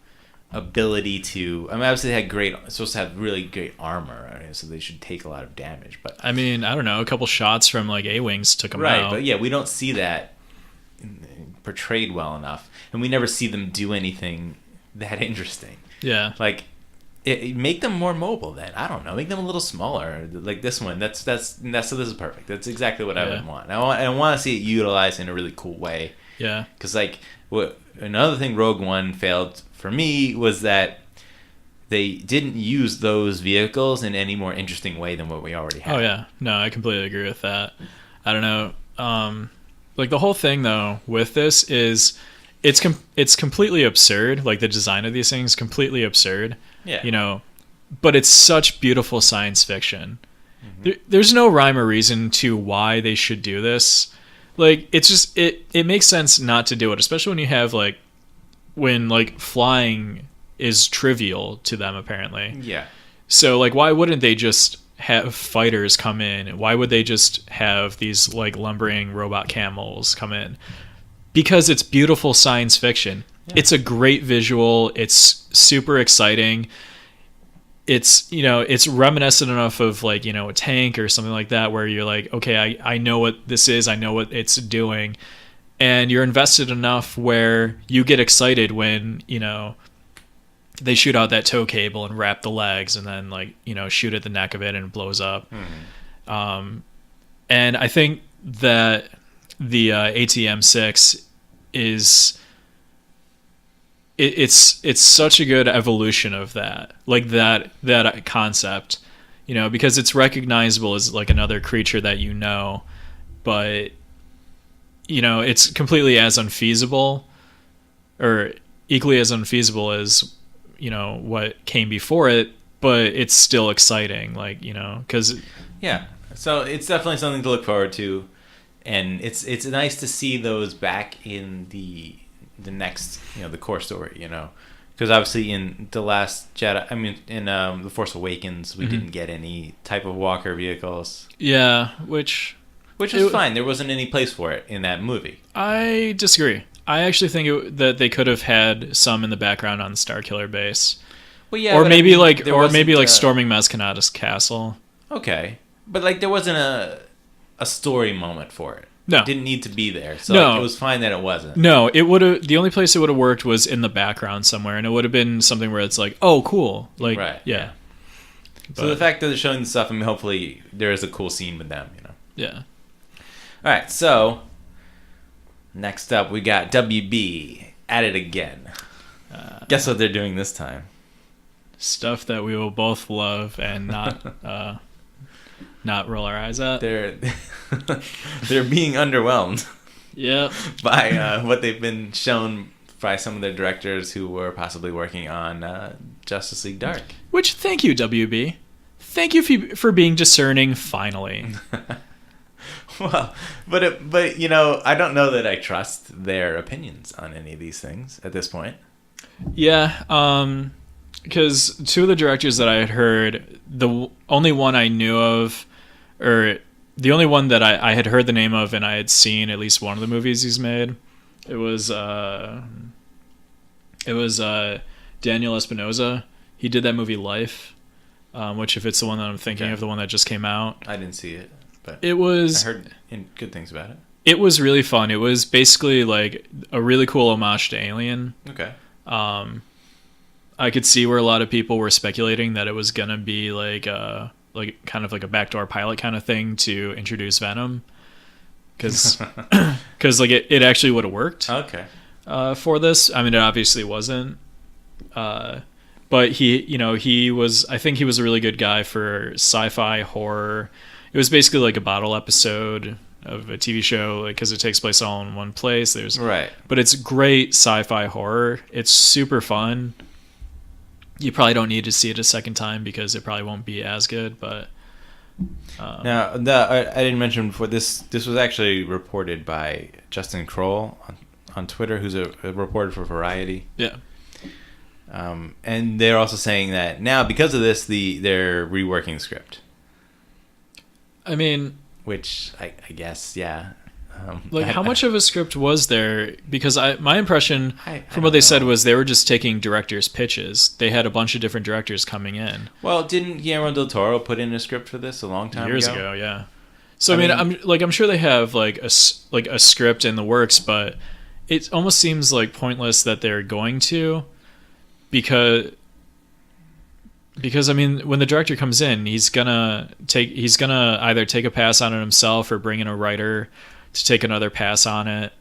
[SPEAKER 1] ability to. I mean, obviously they had supposed to have really great armor, right? So they should take a lot of damage. But
[SPEAKER 2] I mean, I don't know, a couple shots from like A-wings took them out.
[SPEAKER 1] Right, but yeah, we don't see that portrayed well enough, and we never see them do anything that interesting.
[SPEAKER 2] Yeah,
[SPEAKER 1] like make them more mobile. Then I don't know, make them a little smaller. Like this one, so this is perfect. That's exactly what I would want. I want to see it utilized in a really cool way.
[SPEAKER 2] Yeah,
[SPEAKER 1] because like another thing Rogue One failed for me was that they didn't use those vehicles in any more interesting way than what we already had.
[SPEAKER 2] Oh yeah, no, I completely agree with that. I don't know. Like the whole thing though with this is it's completely absurd. Like the design of these things completely absurd.
[SPEAKER 1] Yeah.
[SPEAKER 2] But it's such beautiful science fiction. Mm-hmm. There's no rhyme or reason to why they should do this. Like it's just it makes sense not to do it, especially when you have like when like flying is trivial to them apparently.
[SPEAKER 1] Yeah.
[SPEAKER 2] So like why wouldn't they just have fighters come in? Why would they just have these like lumbering robot camels come in? Because it's beautiful science fiction. Yeah. It's a great visual. It's super exciting. It's it's reminiscent enough of like a tank or something like that where you're like, okay, I know what this is. I know what it's doing. and you're invested enough where you get excited when, you know, they shoot out that tow cable and wrap the legs and then, like, you know, shoot at the neck of it and it blows up. And I think that the ATM-6 is it's such a good evolution of that, like that concept, you know, because it's recognizable as like another creature that, you know, but, you know, it's completely as unfeasible or equally as unfeasible as, you know, what came before it, but it's still exciting, like, you know, because
[SPEAKER 1] yeah, so it's definitely something to look forward to, and it's nice to see those back in the next, you know, the core story, you know, because obviously in The Last Jedi, I mean in The Force Awakens, we didn't get any type of walker vehicles.
[SPEAKER 2] Yeah, which
[SPEAKER 1] was fine. There wasn't any place for it in that movie.
[SPEAKER 2] I disagree. I actually think that they could have had some in the background on the Starkiller base. Well, yeah, or maybe I mean, like storming Maz Kanata's castle.
[SPEAKER 1] Okay, but like there wasn't a story moment for it.
[SPEAKER 2] No,
[SPEAKER 1] it didn't need to be there. So like, it was fine that it wasn't.
[SPEAKER 2] No, it would have. The only place it would have worked was in the background somewhere, and it would have been something where it's like, oh, cool, like, right, yeah.
[SPEAKER 1] So the fact that they're showing the stuff, I mean, hopefully there is a cool scene with them, you know.
[SPEAKER 2] Yeah.
[SPEAKER 1] All right, so next up we got WB at it again. Guess what they're doing this time?
[SPEAKER 2] Stuff that we will both love and not roll our eyes at.
[SPEAKER 1] They're being underwhelmed.
[SPEAKER 2] Yeah.
[SPEAKER 1] By what they've been shown by some of their directors who were possibly working on Justice League Dark.
[SPEAKER 2] Which, thank you, WB. Thank you for being discerning. Finally.
[SPEAKER 1] Well, but you know, I don't know that I trust their opinions on any of these things at this point.
[SPEAKER 2] Yeah, because two of the directors that I had heard, the only one I knew of, or the only one that I had heard the name of and I had seen at least one of the movies he's made, it was Daniel Espinosa. He did that movie Life, which, if it's the one that I'm thinking of, the one that just came out.
[SPEAKER 1] I didn't see it. But
[SPEAKER 2] I
[SPEAKER 1] heard good things about it.
[SPEAKER 2] It was really fun. It was basically like a really cool homage to Alien.
[SPEAKER 1] Okay.
[SPEAKER 2] I could see where a lot of people were speculating that it was gonna be like kind of like a backdoor pilot kind of thing to introduce Venom, because like it actually would have worked.
[SPEAKER 1] Okay.
[SPEAKER 2] For this, I mean, it obviously wasn't. But he was. I think he was a really good guy for sci-fi horror. It was basically like a bottle episode of a TV show, like, because it takes place all in one place. But it's great sci-fi horror. It's super fun. You probably don't need to see it a second time because it probably won't be as good. But
[SPEAKER 1] now, I didn't mention before, this was actually reported by Justin Kroll on Twitter, who's a reporter for Variety.
[SPEAKER 2] Yeah.
[SPEAKER 1] And they're also saying that now, because of this, they're reworking the script.
[SPEAKER 2] I mean,
[SPEAKER 1] which I guess, yeah.
[SPEAKER 2] How much of a script was there? Because my impression from what they said was they were just taking directors' pitches. They had a bunch of different directors coming in.
[SPEAKER 1] Well, didn't Guillermo del Toro put in a script for this a long time
[SPEAKER 2] years ago? Yeah. So I mean, I'm sure they have like a script in the works, but it almost seems like pointless that they're going to, because I mean, when the director comes in, he's gonna either take a pass on it himself or bring in a writer to take another pass on it,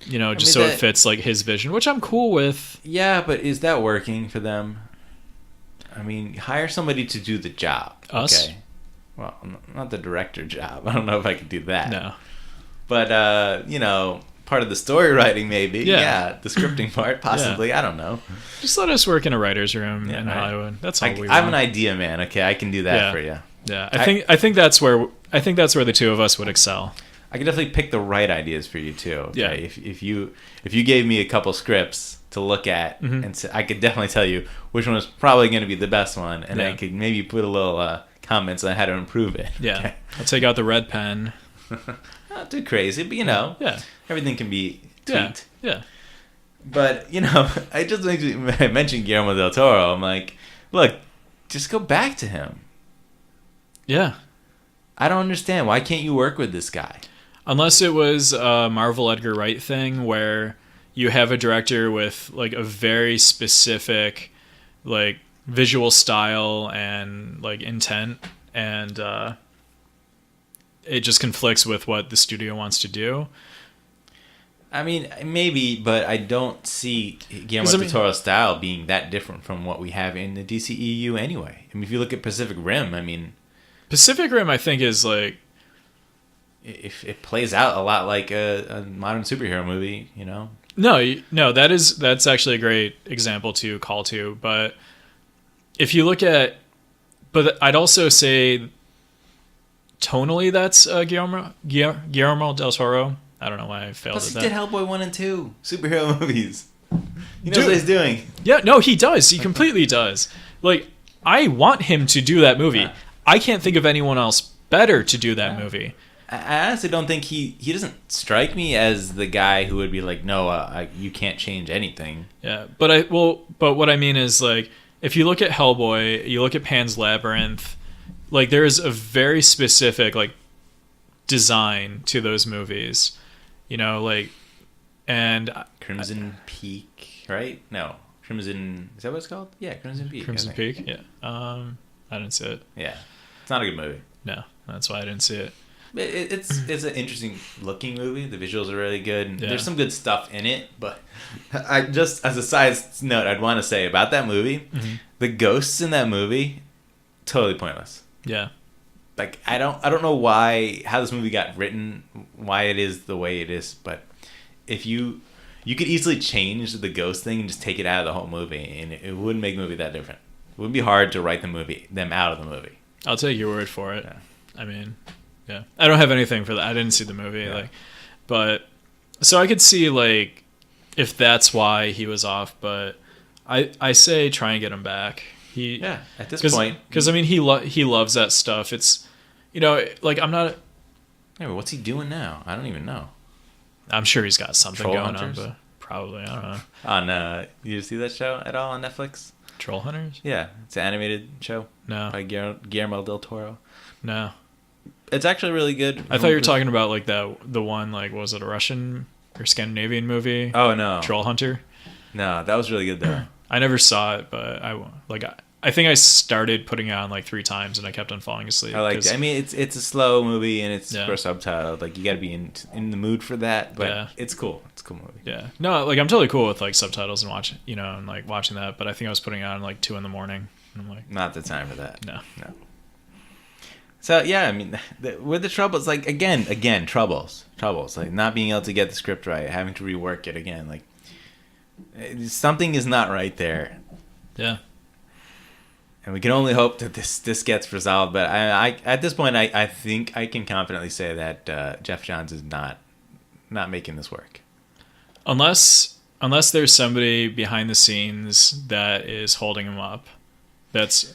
[SPEAKER 2] you know, just so it fits like his vision, which I'm cool with.
[SPEAKER 1] Yeah, but is that working for them? I mean, hire somebody to do the job.
[SPEAKER 2] Us?
[SPEAKER 1] Okay. Well, not the director job. I don't know if I could do that.
[SPEAKER 2] No.
[SPEAKER 1] But you know, part of the story writing, maybe. Yeah. The scripting part, possibly. Yeah. I don't know.
[SPEAKER 2] Just let us work in a writer's room in Hollywood. That's all we want.
[SPEAKER 1] I'm an idea man. Okay, I can do that for you.
[SPEAKER 2] Yeah, I think that's where the two of us would excel.
[SPEAKER 1] I could definitely pick the right ideas for you too. Okay?
[SPEAKER 2] Yeah.
[SPEAKER 1] If you gave me a couple scripts to look at, and I could definitely tell you which one was probably going to be the best one, and I could maybe put a little comments on how to improve it.
[SPEAKER 2] Yeah.
[SPEAKER 1] Okay?
[SPEAKER 2] I'll take out the red pen.
[SPEAKER 1] Not too crazy, but you know, everything can be tweaked.
[SPEAKER 2] Yeah.
[SPEAKER 1] But you know, it just makes me. I mentioned Guillermo del Toro. I'm like, look, just go back to him.
[SPEAKER 2] Yeah.
[SPEAKER 1] I don't understand. Why can't you work with this guy?
[SPEAKER 2] Unless it was a Marvel Edgar Wright thing where you have a director with like a very specific like visual style and like intent, and it just conflicts with what the studio wants to do.
[SPEAKER 1] I mean, maybe, but I don't see Guillermo del Toro's style being that different from what we have in the DCEU anyway. I mean, if you look at Pacific Rim, I mean...
[SPEAKER 2] Pacific Rim, I think, is like...
[SPEAKER 1] If it plays out a lot like a modern superhero movie, you know?
[SPEAKER 2] No, that's actually a great example to call to, but if you look at... But I'd also say tonally that's Guillermo del Toro. I don't know why I failed
[SPEAKER 1] Plus,
[SPEAKER 2] at that.
[SPEAKER 1] he did Hellboy 1 and 2, superhero movies. He knows what he's doing.
[SPEAKER 2] Yeah, no, he does. He completely does. Like, I want him to do that movie.
[SPEAKER 1] Yeah.
[SPEAKER 2] I can't think of anyone else better to do that movie.
[SPEAKER 1] I honestly don't think he doesn't strike me as the guy who would be like, no, you can't change anything.
[SPEAKER 2] Yeah, but what I mean is, like, if you look at Hellboy, you look at Pan's Labyrinth, like, there is a very specific, like, design to those movies. You know, like, and
[SPEAKER 1] Crimson Peak, right? No, Crimson. Is that what it's called? Yeah, Crimson Peak.
[SPEAKER 2] Crimson Peak. Yeah. I didn't see it.
[SPEAKER 1] Yeah, it's not a good movie.
[SPEAKER 2] No, that's why I didn't see it.
[SPEAKER 1] It's an interesting looking movie. The visuals are really good. And
[SPEAKER 2] Yeah.
[SPEAKER 1] There's some good stuff in it, but I just as a side note, I'd want to say about that movie, the ghosts in that movie, totally pointless.
[SPEAKER 2] Yeah.
[SPEAKER 1] Like I don't know how this movie got written, why it is the way it is, but if you could easily change the ghost thing and just take it out of the whole movie, and it wouldn't make the movie that different. It wouldn't be hard to write them out of the movie.
[SPEAKER 2] I'll take your word for it.
[SPEAKER 1] Yeah.
[SPEAKER 2] I mean, yeah, I don't have anything for that. I didn't see the movie,
[SPEAKER 1] Yeah.
[SPEAKER 2] like, but so I could see like if that's why he was off, but I say try and get him back.
[SPEAKER 1] At this point,
[SPEAKER 2] because I mean he loves that stuff. It's, you know, like I'm not.
[SPEAKER 1] Yeah, but what's he doing now? I don't even know.
[SPEAKER 2] I'm sure he's got something
[SPEAKER 1] Troll
[SPEAKER 2] going
[SPEAKER 1] Hunters?
[SPEAKER 2] on, but probably I don't know.
[SPEAKER 1] You see that show at all on Netflix?
[SPEAKER 2] Troll Hunters?
[SPEAKER 1] Yeah, it's an animated show
[SPEAKER 2] No,
[SPEAKER 1] by Guillermo del Toro.
[SPEAKER 2] no.
[SPEAKER 1] It's actually really good.
[SPEAKER 2] I thought you were talking about like the one, like, was it a Russian or Scandinavian movie?
[SPEAKER 1] Oh no,
[SPEAKER 2] Troll Hunter.
[SPEAKER 1] no, that was really good though.
[SPEAKER 2] I never saw it, but I think I started putting it on like 3 times and I kept on falling asleep.
[SPEAKER 1] I liked it. I mean, it's a slow movie and it's
[SPEAKER 2] Yeah.
[SPEAKER 1] for subtitled. Like you got to be in the mood for that. But
[SPEAKER 2] Yeah.
[SPEAKER 1] it's cool. It's a cool movie.
[SPEAKER 2] Yeah, no, like I'm totally cool with like subtitles and watching that. But I think I was putting it on like 2 a.m. and I'm like,
[SPEAKER 1] Not the time for that.
[SPEAKER 2] no.
[SPEAKER 1] So yeah, I mean, with the troubles, like again, troubles, like not being able to get the script right, having to rework it again, like something is not right there.
[SPEAKER 2] Yeah.
[SPEAKER 1] And we can only hope that this gets resolved. But I at this point, I think I can confidently say that Jeff Johns is not making this work.
[SPEAKER 2] Unless there's somebody behind the scenes that is holding him up. That's,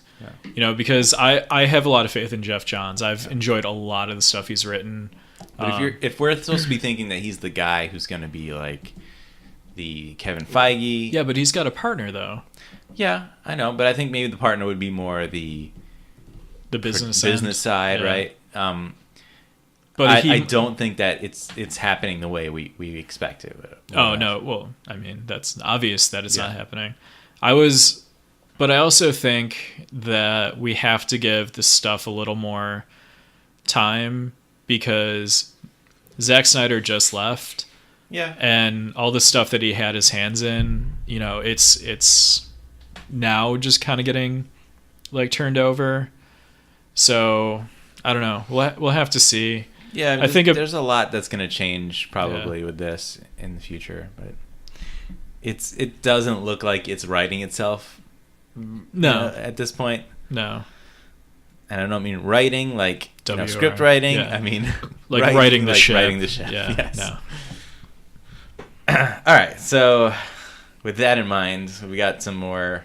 [SPEAKER 2] you know, because I have a lot of faith in Jeff Johns. I've enjoyed a lot of the stuff he's written.
[SPEAKER 1] But if we're supposed to be thinking that he's the guy who's going to be like the Kevin Feige,
[SPEAKER 2] Yeah, but he's got a partner though.
[SPEAKER 1] yeah, I know. But I think maybe the partner would be more the
[SPEAKER 2] business
[SPEAKER 1] side,
[SPEAKER 2] Yeah.
[SPEAKER 1] right?
[SPEAKER 2] But
[SPEAKER 1] I don't think that it's happening the way we expect it.
[SPEAKER 2] Oh no, well, I mean that's obvious that it's not
[SPEAKER 1] Yeah.
[SPEAKER 2] happening. But I also think that we have to give this stuff a little more time because Zack Snyder just left.
[SPEAKER 1] Yeah.
[SPEAKER 2] And all the stuff that he had his hands in, you know, it's now just kind of getting like turned over. So I don't know. We'll have to see.
[SPEAKER 1] Yeah,
[SPEAKER 2] I think
[SPEAKER 1] there's a lot that's going to change probably with this in the future, but it doesn't look like it's writing itself.
[SPEAKER 2] No,
[SPEAKER 1] at this point.
[SPEAKER 2] no.
[SPEAKER 1] And I don't mean writing like
[SPEAKER 2] WR,
[SPEAKER 1] script writing.
[SPEAKER 2] yeah.
[SPEAKER 1] I mean
[SPEAKER 2] Like writing the ship.
[SPEAKER 1] Writing the ship.
[SPEAKER 2] Yeah.
[SPEAKER 1] Yes.
[SPEAKER 2] No.
[SPEAKER 1] All right. So with that in mind, we got some more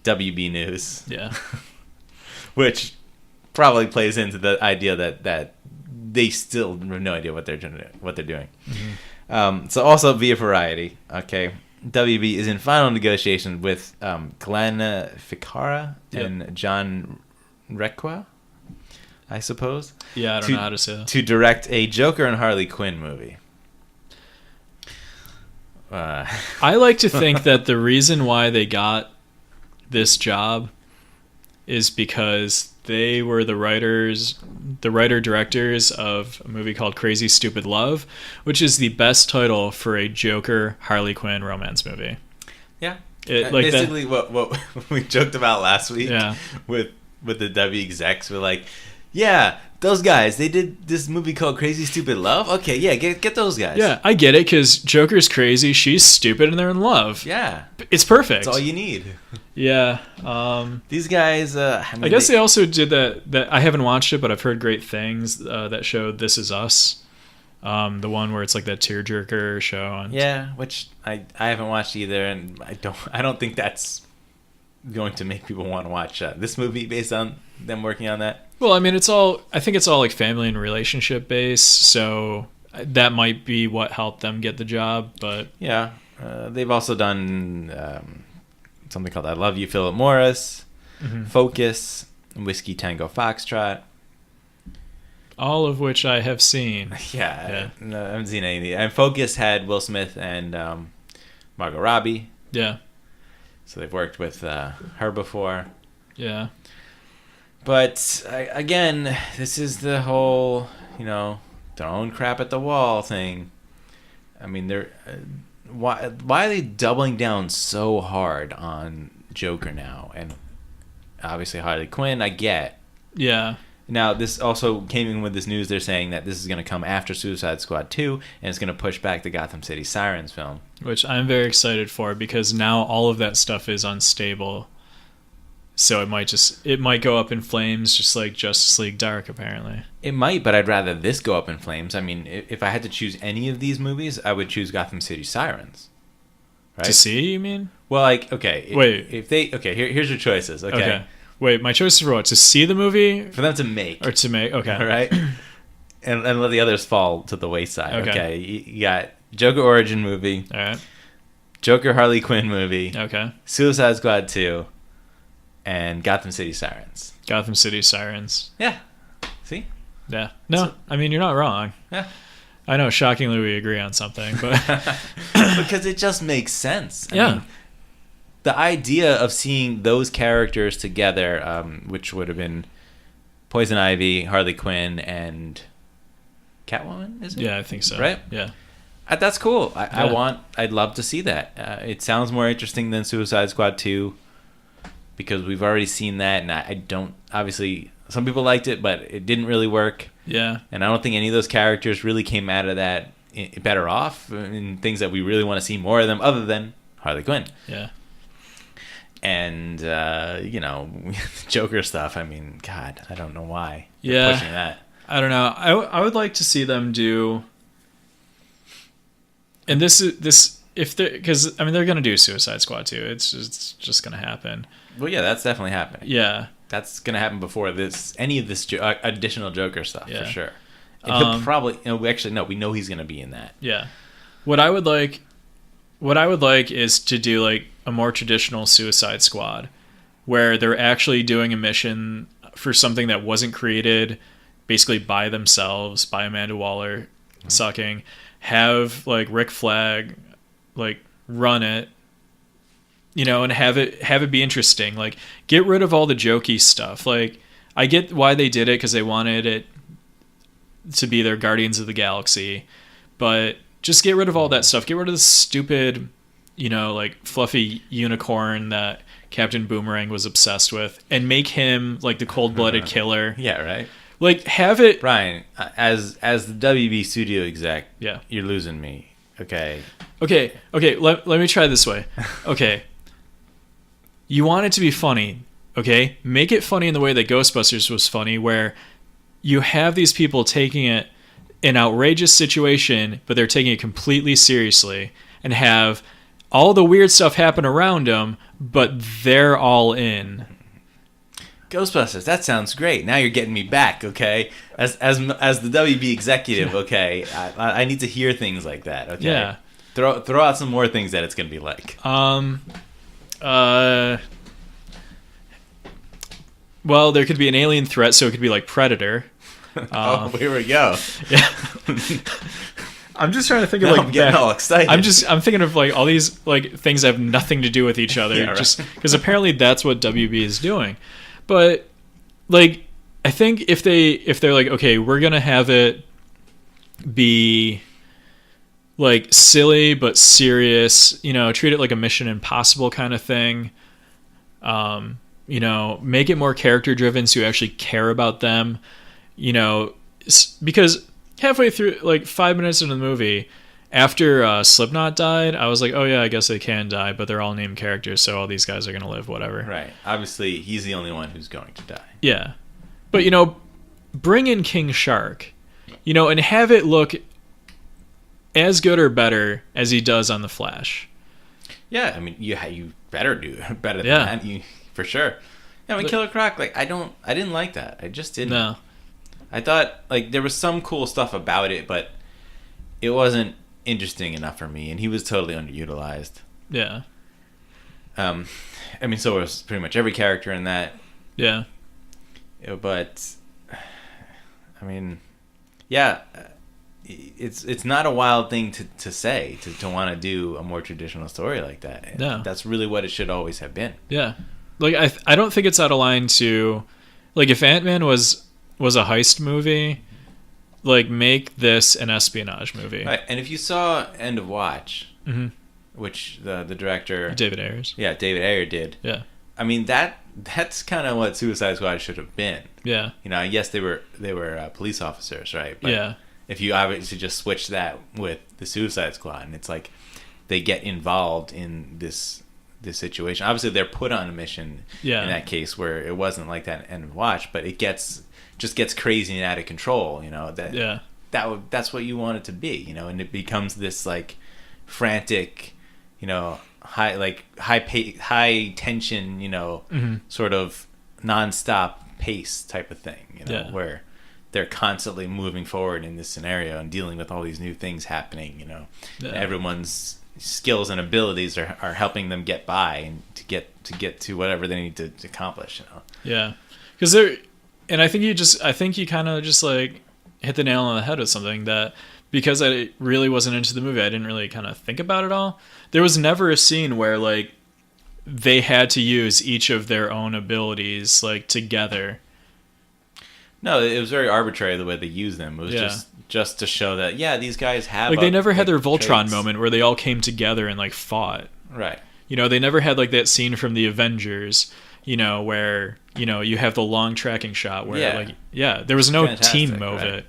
[SPEAKER 1] WB news.
[SPEAKER 2] Yeah.
[SPEAKER 1] Which probably plays into the idea that they still have no idea what they're doing. Mm-hmm. So also via Variety, okay, WB is in final negotiations with Glenn Ficarra and John Requa. I suppose.
[SPEAKER 2] Yeah, I don't know how to say that.
[SPEAKER 1] To direct a Joker and Harley Quinn movie.
[SPEAKER 2] I like to think that the reason why they got this job is because they were the writer-directors of a movie called Crazy Stupid Love, which is the best title for a Joker Harley Quinn romance movie.
[SPEAKER 1] Yeah.
[SPEAKER 2] Basically,
[SPEAKER 1] what we joked about last week with the W execs, we're like, yeah, those guys, they did this movie called Crazy Stupid Love. Okay, yeah, get those guys.
[SPEAKER 2] Yeah, I get it, because Joker's crazy, she's stupid, and they're in love.
[SPEAKER 1] Yeah.
[SPEAKER 2] It's perfect.
[SPEAKER 1] That's all you need.
[SPEAKER 2] Yeah.
[SPEAKER 1] These guys,
[SPEAKER 2] I guess they also did that. I haven't watched it, but I've heard great things that showed This Is Us. The one where it's like that tearjerker show.
[SPEAKER 1] Yeah, which I haven't watched either, and I don't think that's going to make people want to watch this movie based on them working on that.
[SPEAKER 2] Well, I mean, I think it's all like family and relationship based, so that might be what helped them get the job. But
[SPEAKER 1] yeah, they've also done something called I Love You, Philip Morris, Focus, Whiskey Tango Foxtrot.
[SPEAKER 2] All of which I have seen.
[SPEAKER 1] Yeah. No, I haven't seen any of these. And Focus had Will Smith and Margot Robbie.
[SPEAKER 2] Yeah.
[SPEAKER 1] So they've worked with her before.
[SPEAKER 2] Yeah.
[SPEAKER 1] But again, this is the whole, throwing crap at the wall thing. I mean, they're why are they doubling down so hard on Joker now? And obviously Harley Quinn, I get.
[SPEAKER 2] Yeah.
[SPEAKER 1] Now, this also came in with this news. They're saying that this is going to come after Suicide Squad 2, and it's going to push back the Gotham City Sirens film.
[SPEAKER 2] Which I'm very excited for, because now all of that stuff is unstable. So it might go up in flames, just like Justice League Dark, apparently.
[SPEAKER 1] It might, but I'd rather this go up in flames. I mean, if I had to choose any of these movies, I would choose Gotham City Sirens.
[SPEAKER 2] Right? To see, you mean?
[SPEAKER 1] Well, okay. Here's your choices. Okay.
[SPEAKER 2] Wait, my choices for what? To see the movie?
[SPEAKER 1] For them to make.
[SPEAKER 2] Or to make, okay.
[SPEAKER 1] All right? and let the others fall to the wayside.
[SPEAKER 2] Okay.
[SPEAKER 1] You got Joker Origin movie.
[SPEAKER 2] All right.
[SPEAKER 1] Joker Harley Quinn movie.
[SPEAKER 2] Okay.
[SPEAKER 1] Suicide Squad 2. And Gotham City Sirens.
[SPEAKER 2] Gotham City Sirens.
[SPEAKER 1] Yeah. See?
[SPEAKER 2] Yeah. No, I mean, you're not wrong.
[SPEAKER 1] Yeah.
[SPEAKER 2] I know, shockingly we agree on something, but...
[SPEAKER 1] Because it just makes sense.
[SPEAKER 2] I
[SPEAKER 1] mean, the idea of seeing those characters together, which would have been Poison Ivy, Harley Quinn, and Catwoman, is it?
[SPEAKER 2] Yeah, I think so.
[SPEAKER 1] Right?
[SPEAKER 2] Yeah.
[SPEAKER 1] That's cool. I'd love to see that. It sounds more interesting than Suicide Squad 2, because we've already seen that, and I don't... Obviously, some people liked it, but it didn't really work.
[SPEAKER 2] Yeah.
[SPEAKER 1] And I don't think any of those characters really came out of that better off, in things that we really want to see more of them, other than Harley Quinn.
[SPEAKER 2] Yeah.
[SPEAKER 1] And, Joker stuff, I mean, God, I don't know why
[SPEAKER 2] they're
[SPEAKER 1] pushing that.
[SPEAKER 2] I don't know. I would like to see them do... And because they're going to do Suicide Squad 2. It's just going to happen.
[SPEAKER 1] Well, yeah, that's definitely happening.
[SPEAKER 2] Yeah.
[SPEAKER 1] That's going to happen before any of this additional Joker stuff, for sure. And he'll probably... we know he's going to be in that.
[SPEAKER 2] Yeah. What I would like is to do like a more traditional Suicide Squad, where they're actually doing a mission for something that wasn't created basically by themselves, by Amanda Waller sucking. Have like Rick Flag like run it, and have it be interesting. Like, get rid of all the jokey stuff. Like, I get why they did it, because they wanted it to be their Guardians of the Galaxy, but just get rid of all that stuff. Get rid of the stupid, like fluffy unicorn that Captain Boomerang was obsessed with, and make him like the cold-blooded killer.
[SPEAKER 1] Yeah, right.
[SPEAKER 2] Like, have it...
[SPEAKER 1] Brian, as the WB studio exec,
[SPEAKER 2] yeah,
[SPEAKER 1] you're losing me. Okay.
[SPEAKER 2] Let me try this way. Okay. You want it to be funny, okay? Make it funny in the way that Ghostbusters was funny, where you have these people taking it an outrageous situation, but they're taking it completely seriously, and have all the weird stuff happen around them, but they're all in.
[SPEAKER 1] Ghostbusters, that sounds great. Now you're getting me back, okay? As the WB executive, okay? I need to hear things like that, okay?
[SPEAKER 2] Yeah.
[SPEAKER 1] Throw out some more things that it's going to be like.
[SPEAKER 2] Well, there could be an alien threat, so it could be like Predator.
[SPEAKER 1] Oh, here we go.
[SPEAKER 2] Yeah. I'm just trying to think of
[SPEAKER 1] I'm getting all excited.
[SPEAKER 2] I'm thinking of like all these like things that have nothing to do with each other,
[SPEAKER 1] Yeah, right.
[SPEAKER 2] just because apparently that's what WB is doing. But like, I think if they're like, okay, we're gonna have it be like silly but serious, treat it like a Mission Impossible kind of thing. Make it more character driven so you actually care about them. Because halfway through, like 5 minutes into the movie, after Slipknot died, I was like, oh yeah, I guess they can die, but they're all named characters, so all these guys are going to live, whatever.
[SPEAKER 1] Right. Obviously, he's the only one who's going to die.
[SPEAKER 2] Yeah. But, bring in King Shark, and have it look as good or better as he does on The Flash.
[SPEAKER 1] Yeah, I mean, you better do better than
[SPEAKER 2] Yeah.
[SPEAKER 1] that, for sure. Yeah, I mean, Killer Croc, like, I didn't like that. I just didn't.
[SPEAKER 2] No.
[SPEAKER 1] I thought, like, there was some cool stuff about it, but it wasn't interesting enough for me, and he was totally underutilized.
[SPEAKER 2] Yeah.
[SPEAKER 1] I mean, so was pretty much every character in that.
[SPEAKER 2] Yeah.
[SPEAKER 1] But, I mean, yeah, it's not a wild thing to say, to want to do a more traditional story like that.
[SPEAKER 2] No.
[SPEAKER 1] That's really what it should always have been.
[SPEAKER 2] Yeah. Like, I don't think it's out of line to, like, if Ant-Man was a heist movie, like, make this an espionage movie.
[SPEAKER 1] Right, and if you saw End of Watch,
[SPEAKER 2] Mm-hmm.
[SPEAKER 1] which the director
[SPEAKER 2] David Ayers.
[SPEAKER 1] Yeah, David Ayer did.
[SPEAKER 2] Yeah.
[SPEAKER 1] I mean, that's kind of what Suicide Squad should have been.
[SPEAKER 2] Yeah.
[SPEAKER 1] Yes, they were police officers, right? But
[SPEAKER 2] Yeah.
[SPEAKER 1] if you obviously just switch that with the Suicide Squad, and it's like they get involved in this situation. Obviously, they're put on a mission in that case where it wasn't like that in End of Watch, but it just gets crazy and out of control. That's what you want it to be. And it becomes this like frantic, high tension,
[SPEAKER 2] Mm-hmm.
[SPEAKER 1] sort of nonstop pace type of thing. Where they're constantly moving forward in this scenario and dealing with all these new things happening. And everyone's skills and abilities are helping them get by and to get to whatever they need to accomplish.
[SPEAKER 2] Yeah. Because I think you kind of just like hit the nail on the head with something that, because I really wasn't into the movie, I didn't really kind of think about it all. There was never a scene where like they had to use each of their own abilities like together.
[SPEAKER 1] No, it was very arbitrary the way they used them. It was just to show that these guys have
[SPEAKER 2] like they never had their Voltron
[SPEAKER 1] traits.
[SPEAKER 2] moment where they all came together and like fought.
[SPEAKER 1] Right.
[SPEAKER 2] They never had like that scene from the Avengers, where you have the long tracking shot where there was no
[SPEAKER 1] Fantastic,
[SPEAKER 2] team moment.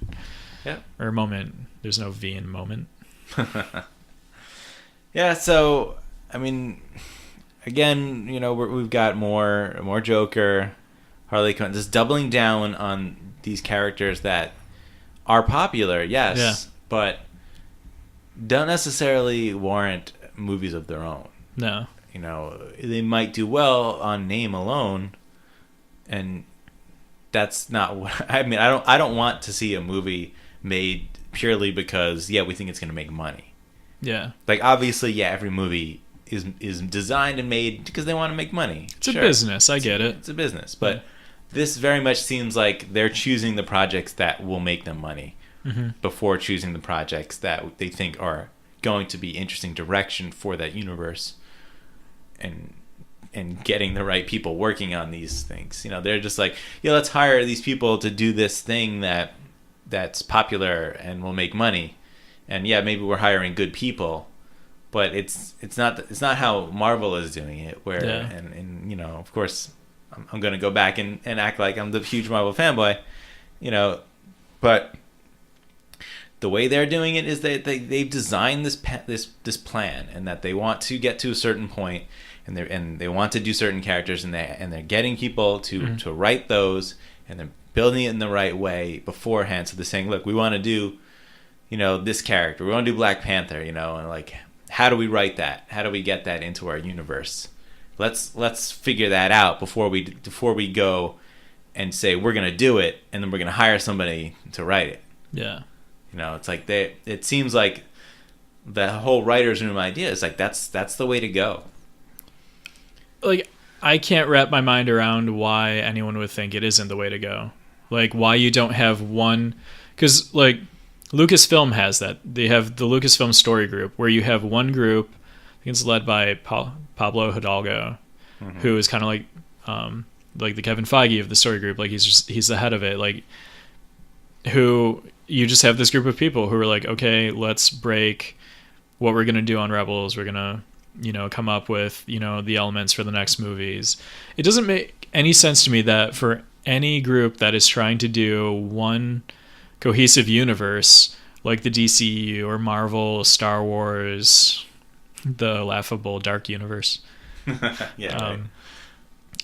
[SPEAKER 1] Yeah.
[SPEAKER 2] Or moment. There's no V in moment.
[SPEAKER 1] Yeah, so I mean, again, we've got more Joker, Harley Quinn, just doubling down on these characters that are popular, yes, but don't necessarily warrant movies of their own.
[SPEAKER 2] No.
[SPEAKER 1] They might do well on name alone, and that's not what I mean. I don't want to see a movie made purely because we think it's going to make money.
[SPEAKER 2] Yeah.
[SPEAKER 1] Like, obviously, every movie is designed and made because they want to make money.
[SPEAKER 2] It's a business. I get it.
[SPEAKER 1] It's a business, but this very much seems like they're choosing the projects that will make them money before choosing the projects that they think are going to be interesting direction for that universe, and getting the right people working on these things. They're just like, let's hire these people to do this thing that's popular and will make money, and maybe we're hiring good people, but it's not how Marvel is doing it. Where and of course I'm going to go back and act like I'm the huge Marvel fanboy, but the way they're doing it is that they've designed this plan, and that they want to get to a certain point, and they want to do certain characters, and they're getting people to write those, and they're building it in the right way beforehand. So they're saying, look, we want to do this character, we want to do Black Panther, and like, how do we write that? How do we get that into our universe? Let's figure that out before we go and say we're gonna do it, and then we're gonna hire somebody to write it.
[SPEAKER 2] Yeah.
[SPEAKER 1] It's like it seems like the whole writer's room idea is like that's the way to go.
[SPEAKER 2] Like, I can't wrap my mind around why anyone would think it isn't the way to go. Like, why you don't have one... Because, like, Lucasfilm has that. They have the Lucasfilm story group, where you have one group, I think it's led by Pablo Hidalgo, who is kind of like the Kevin Feige of the story group. Like, he's the head of it. Like, who... You just have this group of people who are like, okay, let's break what we're going to do on Rebels. We're going to, come up with, the elements for the next movies. It doesn't make any sense to me that for any group that is trying to do one cohesive universe, like the DCU or Marvel, Star Wars, the laughable dark universe,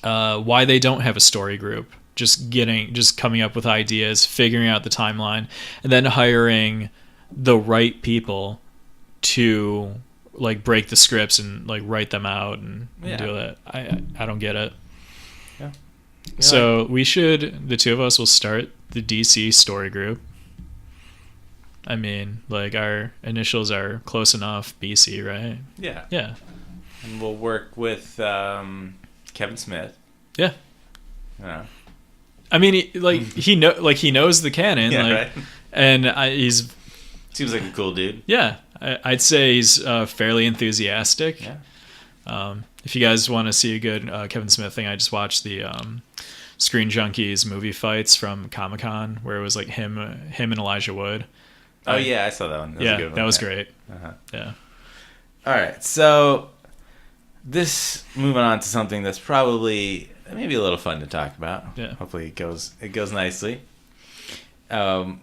[SPEAKER 2] why they don't have a story group. Just coming up with ideas, figuring out the timeline, and then hiring the right people to like break the scripts and like write them out and do that. I don't get it. Yeah. So the two of us will start the DC story group. I mean, like, our initials are close enough, BC, right?
[SPEAKER 1] Yeah.
[SPEAKER 2] Yeah.
[SPEAKER 1] And we'll work with Kevin Smith.
[SPEAKER 2] Yeah.
[SPEAKER 1] Yeah.
[SPEAKER 2] I mean, he knows the canon,
[SPEAKER 1] right?
[SPEAKER 2] And he's
[SPEAKER 1] seems like a cool dude.
[SPEAKER 2] Yeah, I'd say he's fairly enthusiastic.
[SPEAKER 1] Yeah.
[SPEAKER 2] If you guys want to see a good Kevin Smith thing, I just watched the Screen Junkies movie fights from Comic-Con, where it was like him and Elijah Wood.
[SPEAKER 1] Oh yeah, I saw that one. That was a good one.
[SPEAKER 2] That was great.
[SPEAKER 1] Uh-huh.
[SPEAKER 2] Yeah.
[SPEAKER 1] All right, so moving on to something that's probably maybe a little fun to talk about.
[SPEAKER 2] Yeah.
[SPEAKER 1] Hopefully it goes nicely. So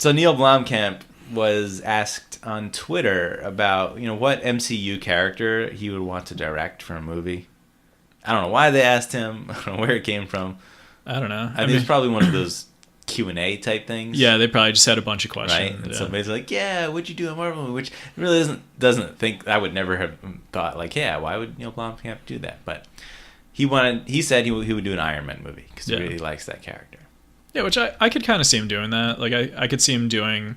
[SPEAKER 1] Neill Blomkamp was asked on Twitter about what MCU character he would want to direct for a movie. I don't know why they asked him. I don't know where it came from.
[SPEAKER 2] I don't know.
[SPEAKER 1] I mean, it's probably one of those Q&A type things.
[SPEAKER 2] Yeah, they probably just had a bunch of questions.
[SPEAKER 1] Right? And somebody's like, yeah, what'd you do in Marvel movie? Which really doesn't think, I would never have thought, like, yeah, why would Neill Blomkamp do that? But he said he would do an Iron Man movie because he really likes that character. Yeah,
[SPEAKER 2] which I could kind of see him doing that. Like, I could see him doing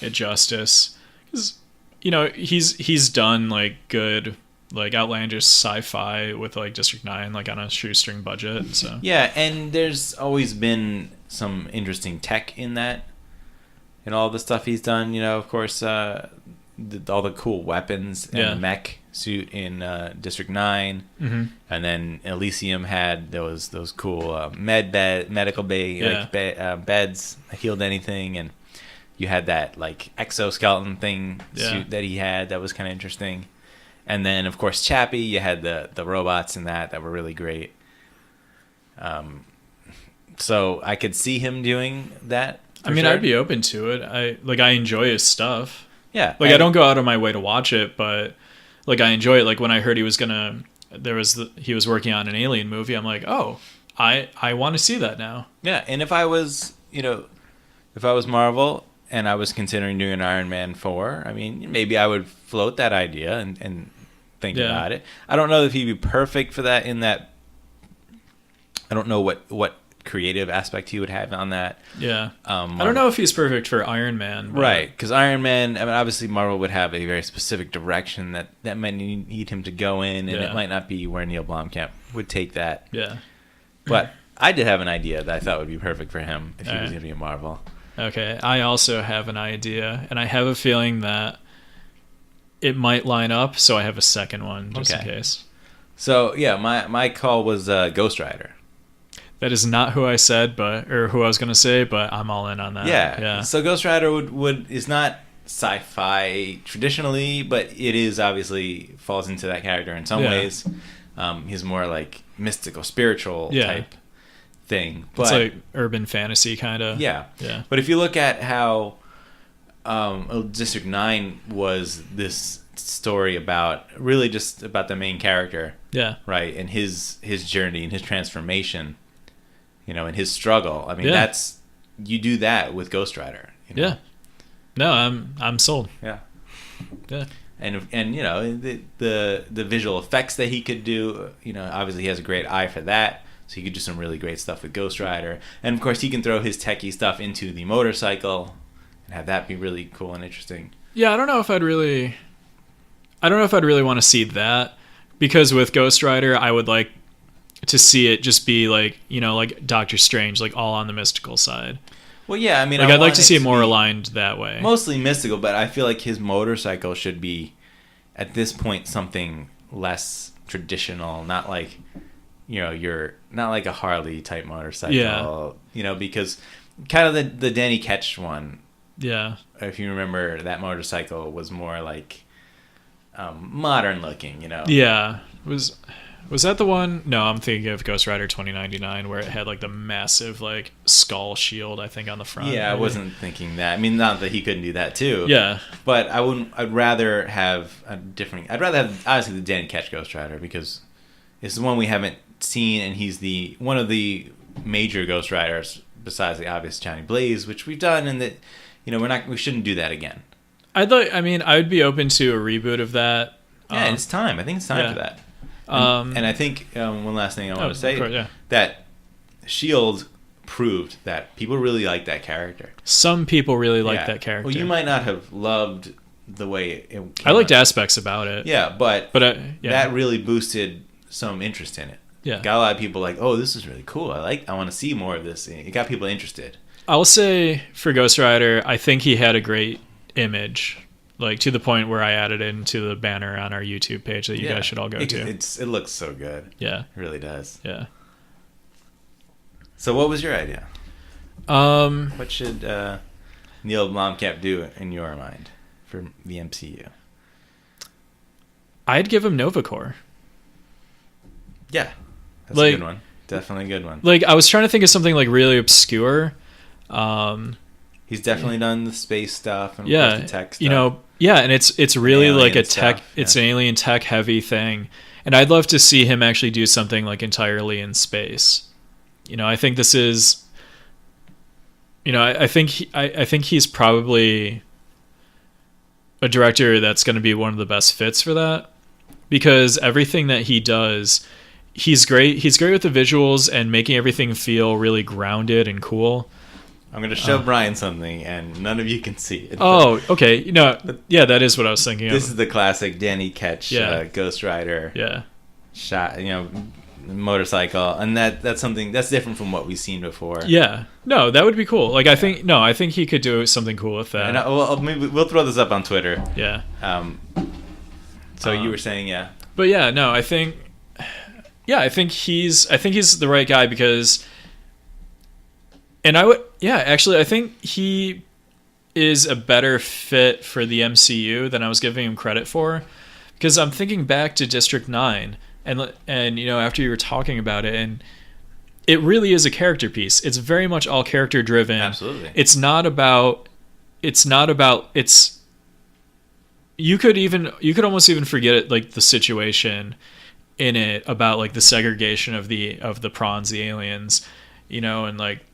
[SPEAKER 2] it justice. Because, he's done, like, good, like, outlandish sci-fi with, like, District 9, like, on a shoestring budget. So
[SPEAKER 1] yeah, and there's always been some interesting tech in that, and all the stuff he's done. Of course, all the cool weapons and the mech suit in District 9, and then Elysium had those cool medical bay beds that healed anything, and you had that like exoskeleton thing suit that he had that was kind of interesting. And then, of course, Chappie, you had the robots in that were really great. So I could see him doing that.
[SPEAKER 2] I mean, sure. I'd be open to it. I enjoy his stuff.
[SPEAKER 1] Yeah.
[SPEAKER 2] Like, I don't go out of my way to watch it, but like, I enjoy it. Like, when I heard he was working on an Alien movie, I'm like, oh, I want to see that now.
[SPEAKER 1] Yeah, and if I was Marvel and I was considering doing an Iron Man 4, I mean, maybe I would float that idea and think about it. I don't know if he'd be perfect for that in that. I don't know what creative aspect he would have on that.
[SPEAKER 2] Yeah. I don't know if he's perfect for Iron Man. But...
[SPEAKER 1] Right, because Iron Man, I mean, obviously Marvel would have a very specific direction that might need him to go in, and it might not be where Neill Blomkamp would take that.
[SPEAKER 2] Yeah.
[SPEAKER 1] But I did have an idea that I thought would be perfect for him if he was going to be a Marvel.
[SPEAKER 2] Okay, I also have an idea, and I have a feeling that it might line up, so I have a second one just in case.
[SPEAKER 1] So, yeah, my call was Ghost Rider.
[SPEAKER 2] That is not who I said, or who I was going to say, but I'm all in on that.
[SPEAKER 1] Yeah. So Ghost Rider is not sci-fi traditionally, but it is obviously falls into that character in some ways. He's more like mystical, spiritual type thing. But,
[SPEAKER 2] it's like urban fantasy kind of.
[SPEAKER 1] Yeah. But if you look at how District 9 was this story about really just about the main character. Yeah. Right. And his journey and his transformation. And his struggle. I mean, you do that with Ghost Rider.
[SPEAKER 2] Yeah. No, I'm sold.
[SPEAKER 1] Yeah.
[SPEAKER 2] Yeah.
[SPEAKER 1] And the visual effects that he could do, obviously he has a great eye for that. So he could do some really great stuff with Ghost Rider. And of course he can throw his techie stuff into the motorcycle and have that be really cool and interesting.
[SPEAKER 2] Yeah, I don't know if I'd really want to see that, because with Ghost Rider I would like to see it just be like, like Doctor Strange, like all on the mystical side.
[SPEAKER 1] Well, yeah, I mean,
[SPEAKER 2] like I'd like to see it more aligned that way.
[SPEAKER 1] Mostly mystical, but I feel like his motorcycle should be, at this point, something less traditional, not like, you're not like a Harley type motorcycle, because kind of the Danny Ketch one.
[SPEAKER 2] Yeah.
[SPEAKER 1] If you remember, that motorcycle was more like modern looking,
[SPEAKER 2] Yeah. Was that the one? No, I'm thinking of Ghost Rider 2099, where it had like the massive like skull shield, I think, on the front.
[SPEAKER 1] Yeah, I wasn't thinking that. I mean, not that he couldn't do that too.
[SPEAKER 2] Yeah.
[SPEAKER 1] But I'd rather have I'd rather have, obviously, the Danny Ketch Ghost Rider, because it's the one we haven't seen, and he's one of the major Ghost Riders besides the obvious Johnny Blaze, which we've done, and that we shouldn't do that again. I
[SPEAKER 2] would be open to a reboot of that.
[SPEAKER 1] Yeah, and it's time. I think it's time for that. And I think one last thing I want to say, that S.H.I.E.L.D. proved that people really like that character.
[SPEAKER 2] Some people really like that character.
[SPEAKER 1] Well, you might not have loved the way it came
[SPEAKER 2] I liked aspects about it.
[SPEAKER 1] Yeah, but that really boosted some interest in it.
[SPEAKER 2] Yeah.
[SPEAKER 1] Got a lot of people like, oh, this is really cool. I want to see more of this. It got people interested.
[SPEAKER 2] I'll say for Ghost Rider, I think he had a great image. Like, to the point where I added it into the banner on our YouTube page that you guys should all go to.
[SPEAKER 1] It looks so good.
[SPEAKER 2] Yeah.
[SPEAKER 1] It really does.
[SPEAKER 2] Yeah.
[SPEAKER 1] So what was your idea? What should Neill Blomkamp do in your mind for the MCU?
[SPEAKER 2] I'd give him Nova Corps.
[SPEAKER 1] Yeah. That's a good one. Definitely a good one.
[SPEAKER 2] Like, I was trying to think of something like really obscure.
[SPEAKER 1] He's definitely done the space stuff and the tech stuff.
[SPEAKER 2] And it's really like a tech.
[SPEAKER 1] Stuff,
[SPEAKER 2] it's an alien tech heavy thing, and I'd love to see him actually do something like entirely in space. I think this is. I think he's probably a director that's going to be one of the best fits for that, because everything that he does, he's great. He's great with the visuals and making everything feel really grounded and cool.
[SPEAKER 1] I'm going to show Brian something, and none of you can see it.
[SPEAKER 2] Oh, okay. That is what I was thinking of.
[SPEAKER 1] This is the classic Danny Ketch Ghost Rider shot, motorcycle, and that's something that's different from what we've seen before.
[SPEAKER 2] Yeah. No, that would be cool. Like, I think he could do something cool with that.
[SPEAKER 1] And maybe we'll throw this up on Twitter.
[SPEAKER 2] Yeah.
[SPEAKER 1] So you were saying, yeah.
[SPEAKER 2] But yeah, no, I think he's the right guy, because. And I think he is a better fit for the MCU than I was giving him credit for, because I'm thinking back to District 9 and after you were talking about it, and it really is a character piece. It's very much all character driven.
[SPEAKER 1] Absolutely.
[SPEAKER 2] You could almost even forget it, like the situation in it about like the segregation of the prawns, the aliens, and like,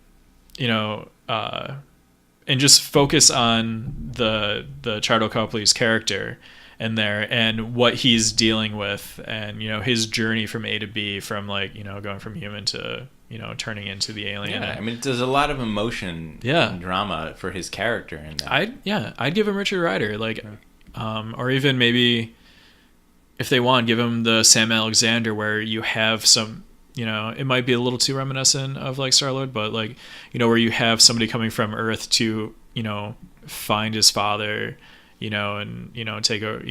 [SPEAKER 2] and just focus on the Chardo Copley's character and what he's dealing with, and his journey from A to B, from like going from human to turning into the alien.
[SPEAKER 1] Yeah, I mean, there's a lot of emotion and drama for his character in that.
[SPEAKER 2] I'd give him Richard Rider, like, or even maybe if they want, give him the Sam Alexander, where you have some. It might be a little too reminiscent of like Star-Lord, but like, where you have somebody coming from Earth to, find his father, and, take over,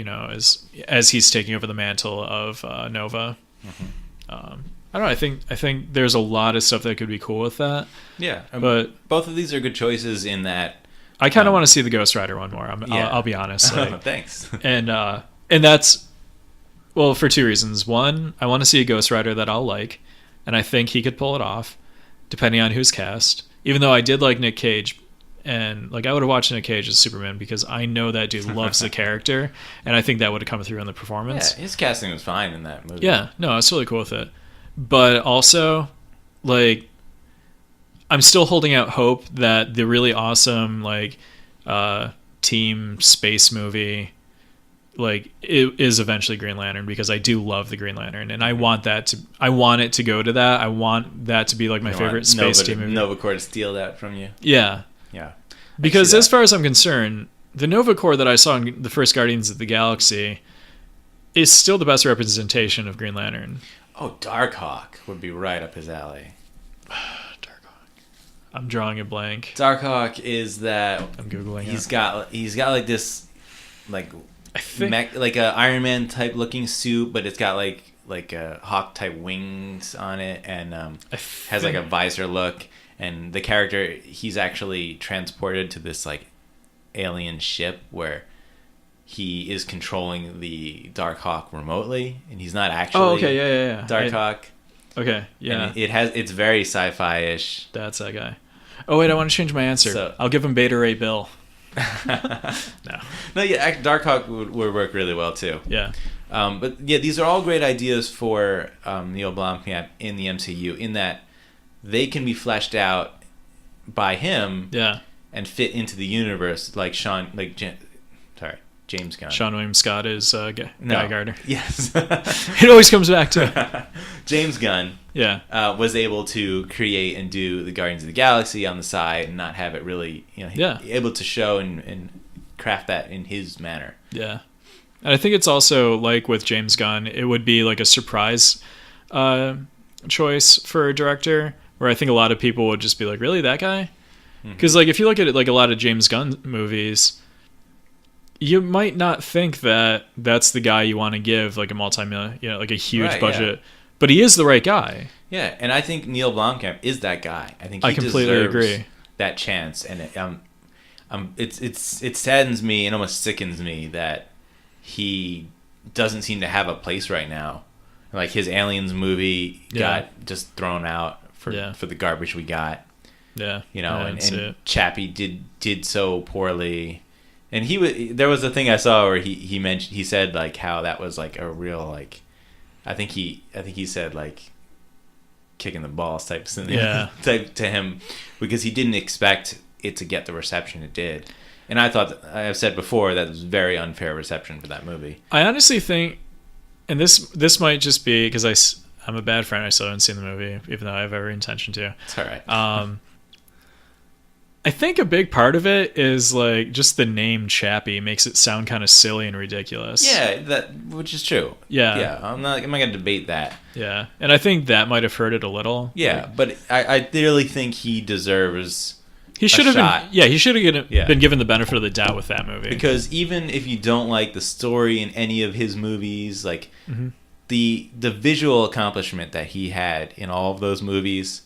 [SPEAKER 2] as he's taking over the mantle of Nova. Mm-hmm. I don't know. I think there's a lot of stuff that could be cool with that.
[SPEAKER 1] Yeah.
[SPEAKER 2] But
[SPEAKER 1] both of these are good choices in that.
[SPEAKER 2] I kind of want to see the Ghost Rider one more. I'll be honest. Like,
[SPEAKER 1] thanks.
[SPEAKER 2] And that's, well, for two reasons. One, I want to see a Ghost Rider that I'll like. And I think he could pull it off, depending on who's cast. Even though I did like Nick Cage, and like I would have watched Nick Cage as Superman, because I know that dude loves the character, and I think that would have come through in the performance.
[SPEAKER 1] Yeah, his casting was fine in that movie.
[SPEAKER 2] Yeah, no, I was totally cool with it. But also, like, I'm still holding out hope that the really awesome like team space movie, like, it is eventually Green Lantern, because I do love the Green Lantern, and I want it to go to that. I want that to be like my favorite space team movie.
[SPEAKER 1] Nova Corps to steal that from you.
[SPEAKER 2] Yeah. Because as far as I'm concerned, the Nova Corps that I saw in the first Guardians of the Galaxy is still the best representation of Green Lantern.
[SPEAKER 1] Oh, Darkhawk would be right up his alley.
[SPEAKER 2] Darkhawk. I'm drawing a blank.
[SPEAKER 1] Darkhawk is that
[SPEAKER 2] I'm googling.
[SPEAKER 1] He's got like this like
[SPEAKER 2] I think
[SPEAKER 1] like a Iron Man type looking suit, but it's got like a hawk type wings on it, and has like a visor look. And the character, he's actually transported to this like alien ship where he is controlling the Darkhawk remotely, and he's not actually.
[SPEAKER 2] Oh, okay, yeah.
[SPEAKER 1] Darkhawk.
[SPEAKER 2] Okay, yeah.
[SPEAKER 1] And it's very sci-fi-ish.
[SPEAKER 2] That's that guy. Oh wait, I want to change my answer.
[SPEAKER 1] So,
[SPEAKER 2] I'll give him Beta Ray Bill.
[SPEAKER 1] No, yeah, Darkhawk would work really well too.
[SPEAKER 2] Yeah.
[SPEAKER 1] But yeah, these are all great ideas for Neill Blomkamp in the MCU, in that they can be fleshed out by him.
[SPEAKER 2] Yeah.
[SPEAKER 1] And fit into the universe like James Gunn.
[SPEAKER 2] Sean William Scott is Guy Gardner.
[SPEAKER 1] Yes.
[SPEAKER 2] It always comes back to
[SPEAKER 1] James Gunn.
[SPEAKER 2] Yeah.
[SPEAKER 1] Was able to create and do the Guardians of the Galaxy on the side and not have it really, able to show and craft that in his manner.
[SPEAKER 2] Yeah. And I think it's also like with James Gunn, it would be like a surprise choice for a director, where I think a lot of people would just be like, really, that guy? Because like if you look at it, like a lot of James Gunn movies, you might not think that that's the guy you want to give like a multi-million, like a huge budget, but he is the right guy.
[SPEAKER 1] Yeah, and I think Neill Blomkamp is that guy. I think
[SPEAKER 2] I completely agree.
[SPEAKER 1] That chance, and it saddens me and almost sickens me that he doesn't seem to have a place right now. Like his Aliens movie got just thrown out for the garbage we got.
[SPEAKER 2] Yeah,
[SPEAKER 1] and Chappie did so poorly, and there was a thing I saw where he said like how that was like a real like, I think he said like kicking the balls type type to him, because he didn't expect it to get the reception it did, and I thought I've said before that was very unfair reception for that movie.
[SPEAKER 2] I honestly think, and this might just be because I'm a bad friend, I still haven't seen the movie even though I have every intention to.
[SPEAKER 1] It's all right.
[SPEAKER 2] I think a big part of it is like just the name Chappie makes it sound kind of silly and ridiculous.
[SPEAKER 1] Yeah, which is true.
[SPEAKER 2] Yeah.
[SPEAKER 1] I'm not gonna debate that.
[SPEAKER 2] Yeah, and I think that might have hurt it a little.
[SPEAKER 1] Yeah, but I really think he deserves.
[SPEAKER 2] He should have been. Yeah, he should have been given the benefit of the doubt with that movie.
[SPEAKER 1] Because even if you don't like the story in any of his movies, like the visual accomplishment that he had in all of those movies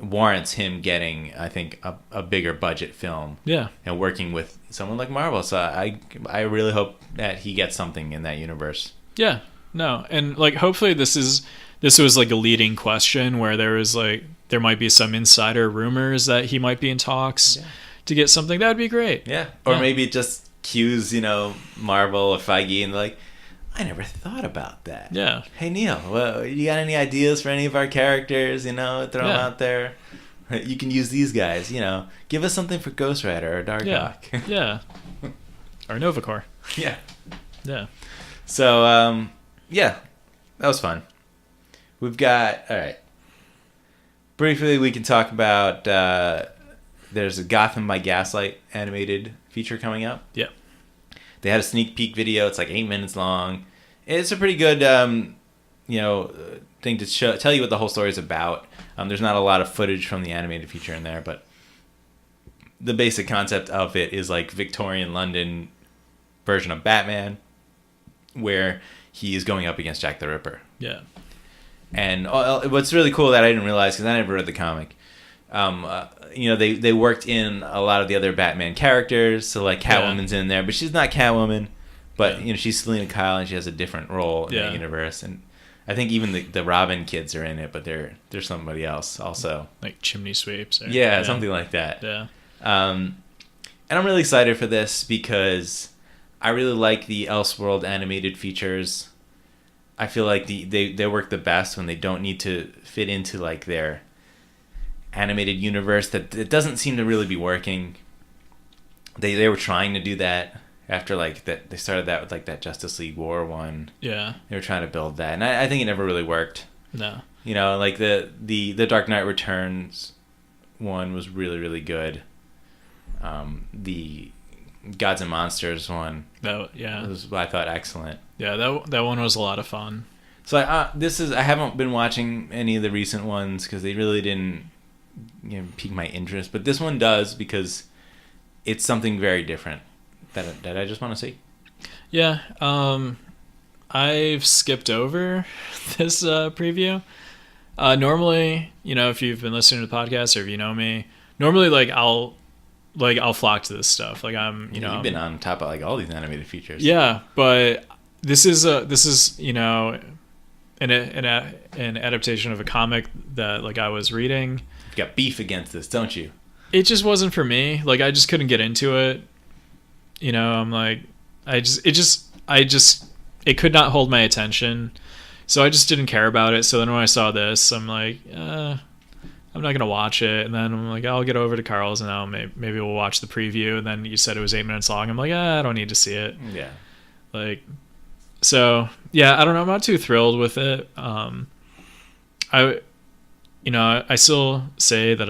[SPEAKER 1] warrants him getting, I think, a bigger budget film. Yeah. And working with someone like Marvel. So I really hope that he gets something in that universe.
[SPEAKER 2] Yeah. No. And like hopefully this was like a leading question where there might be some insider rumors that he might be in talks to get something. That would be great.
[SPEAKER 1] Yeah. Or maybe it just cues, Marvel or Feige and like, I never thought about that. Yeah. Hey, Neill, well, you got any ideas for any of our characters, throw them out there? You can use these guys, Give us something for Ghost Rider or Darkhawk.
[SPEAKER 2] Yeah. Or Novacore.
[SPEAKER 1] Yeah.
[SPEAKER 2] Yeah.
[SPEAKER 1] So, that was fun. We've got, all right. Briefly, we can talk about, there's a Gotham by Gaslight animated feature coming up. Yeah. They had a sneak peek video. It's like 8 minutes long. It's a pretty good, thing to tell you what the whole story is about. There's not a lot of footage from the animated feature in there, but the basic concept of it is like Victorian London version of Batman, where he is going up against Jack the Ripper. Yeah. And what's really cool that I didn't realize, because I never read the comic, they worked in a lot of the other Batman characters, so like Catwoman's in there, but she's not Catwoman, but she's Selena Kyle and she has a different role in the universe. And I think even the Robin kids are in it, but they're somebody else also,
[SPEAKER 2] like Chimney Sweeps. Or,
[SPEAKER 1] something like that. Yeah. And I'm really excited for this because I really like the Elseworld animated features. I feel like they work the best when they don't need to fit into like their animated universe that it doesn't seem to really be working. They were trying to do that after like that. They started that with like that Justice League War one. Yeah. They were trying to build that, and I think it never really worked. No. Like the Dark Knight Returns one was really, really good. The Gods and Monsters one. Was, I thought, excellent.
[SPEAKER 2] Yeah, that one was a lot of fun.
[SPEAKER 1] So I haven't been watching any of the recent ones because they really didn't pique my interest. But this one does because it's something very different that I just want to see.
[SPEAKER 2] Yeah. I've skipped over this preview. Normally, if you've been listening to the podcast or if you know me, normally I'll flock to this stuff. Like
[SPEAKER 1] you've been on top of like all these animated features.
[SPEAKER 2] Yeah, but this is an adaptation of a comic that like I was reading.
[SPEAKER 1] You've got beef against this, don't you?
[SPEAKER 2] It just wasn't for me. Like I just couldn't get into it. I'm like it could not hold my attention. So I just didn't care about it. So then when I saw this, I'm like, I'm not gonna watch it. And then I'm like, I'll get over to Carl's and now maybe we'll watch the preview. And then you said it was 8 minutes long. I'm like, I don't need to see it.
[SPEAKER 1] Yeah.
[SPEAKER 2] Like, so yeah, I don't know. I'm not too thrilled with it. I still say that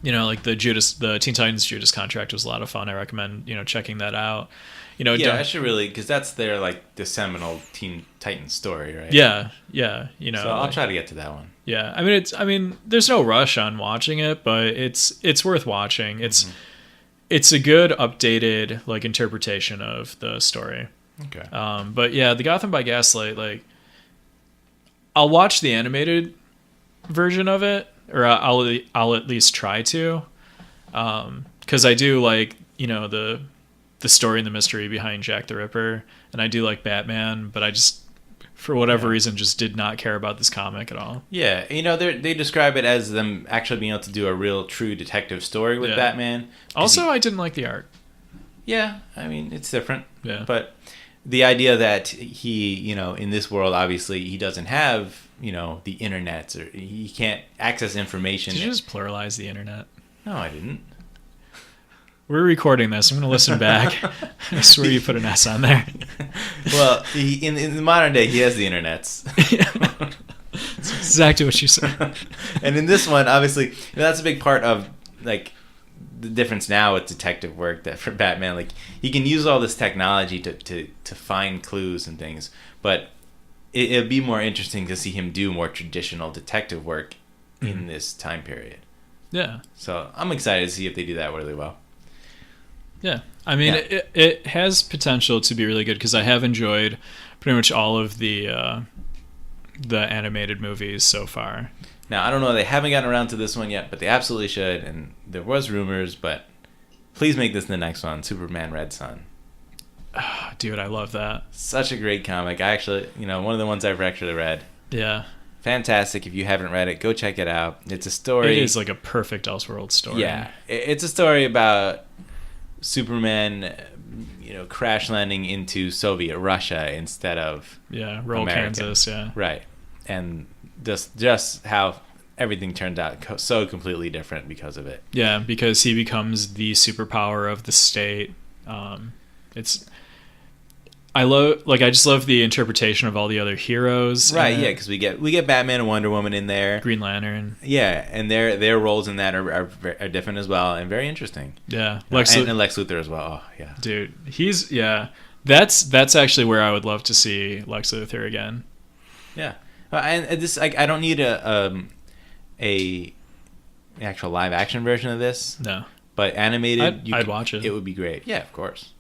[SPEAKER 2] like the Teen Titans Judas Contract was a lot of fun. I recommend checking that out.
[SPEAKER 3] I should really, because that's their like the seminal Teen Titans story, right?
[SPEAKER 2] Yeah.
[SPEAKER 3] So I'll try to get to that one.
[SPEAKER 2] Yeah, I mean, there's no rush on watching it, but it's worth watching. It's a good updated like interpretation of the story.
[SPEAKER 3] Okay.
[SPEAKER 2] But yeah, the Gotham by Gaslight, like, I'll watch the animated version of it, or I'll at least try to, because I do like the story and the mystery behind Jack the Ripper, and I do like Batman, but I just, for whatever reason, just did not care about this comic at all.
[SPEAKER 3] Yeah, they describe it as them actually being able to do a real true detective story with Batman.
[SPEAKER 2] Also, I didn't like the art.
[SPEAKER 3] Yeah, I mean, it's different.
[SPEAKER 2] Yeah.
[SPEAKER 3] But the idea that he, in this world, obviously, he doesn't have, the internet, or he can't access information.
[SPEAKER 2] Did you just pluralize the internet?
[SPEAKER 3] No, I didn't.
[SPEAKER 2] We're recording this. I'm going to listen back. I swear you put an S on there.
[SPEAKER 3] Well, in the modern day, he has the internets.
[SPEAKER 2] That's exactly what you said.
[SPEAKER 3] And in this one, obviously, that's a big part of, like, the difference now with detective work that for Batman, like, he can use all this technology to find clues and things, but it'd be more interesting to see him do more traditional detective work in this time period.
[SPEAKER 2] Yeah.
[SPEAKER 3] So I'm excited to see if they do that really well.
[SPEAKER 2] Yeah, I mean, it has potential to be really good because I have enjoyed pretty much all of the animated movies so far.
[SPEAKER 3] Now, I don't know, they haven't gotten around to this one yet, but they absolutely should, and there was rumors, but please make this the next one, Superman Red Son.
[SPEAKER 2] Oh, dude, I love that.
[SPEAKER 3] Such a great comic. I actually, one of the ones I've actually read.
[SPEAKER 2] Yeah.
[SPEAKER 3] Fantastic. If you haven't read it, go check it out. It's a story.
[SPEAKER 2] It is like a perfect Elseworld story.
[SPEAKER 3] Yeah. It's a story about Superman, crash landing into Soviet Russia instead of
[SPEAKER 2] rural
[SPEAKER 3] America.
[SPEAKER 2] Kansas, yeah.
[SPEAKER 3] Right. And just how everything turned out so completely different because of it.
[SPEAKER 2] Yeah, because he becomes the superpower of the state. I just love the interpretation of all the other heroes.
[SPEAKER 3] Right, yeah, because we get Batman and Wonder Woman in there.
[SPEAKER 2] Green Lantern.
[SPEAKER 3] Yeah, and their roles in that are different as well, and very interesting.
[SPEAKER 2] Yeah.
[SPEAKER 3] And Lex Luthor as well. Oh, yeah.
[SPEAKER 2] Dude, that's actually where I would love to see Lex Luthor again.
[SPEAKER 3] Yeah. And this, I don't need a actual live action version of this.
[SPEAKER 2] No.
[SPEAKER 3] But animated,
[SPEAKER 2] I'd watch it.
[SPEAKER 3] It would be great. Yeah, of course.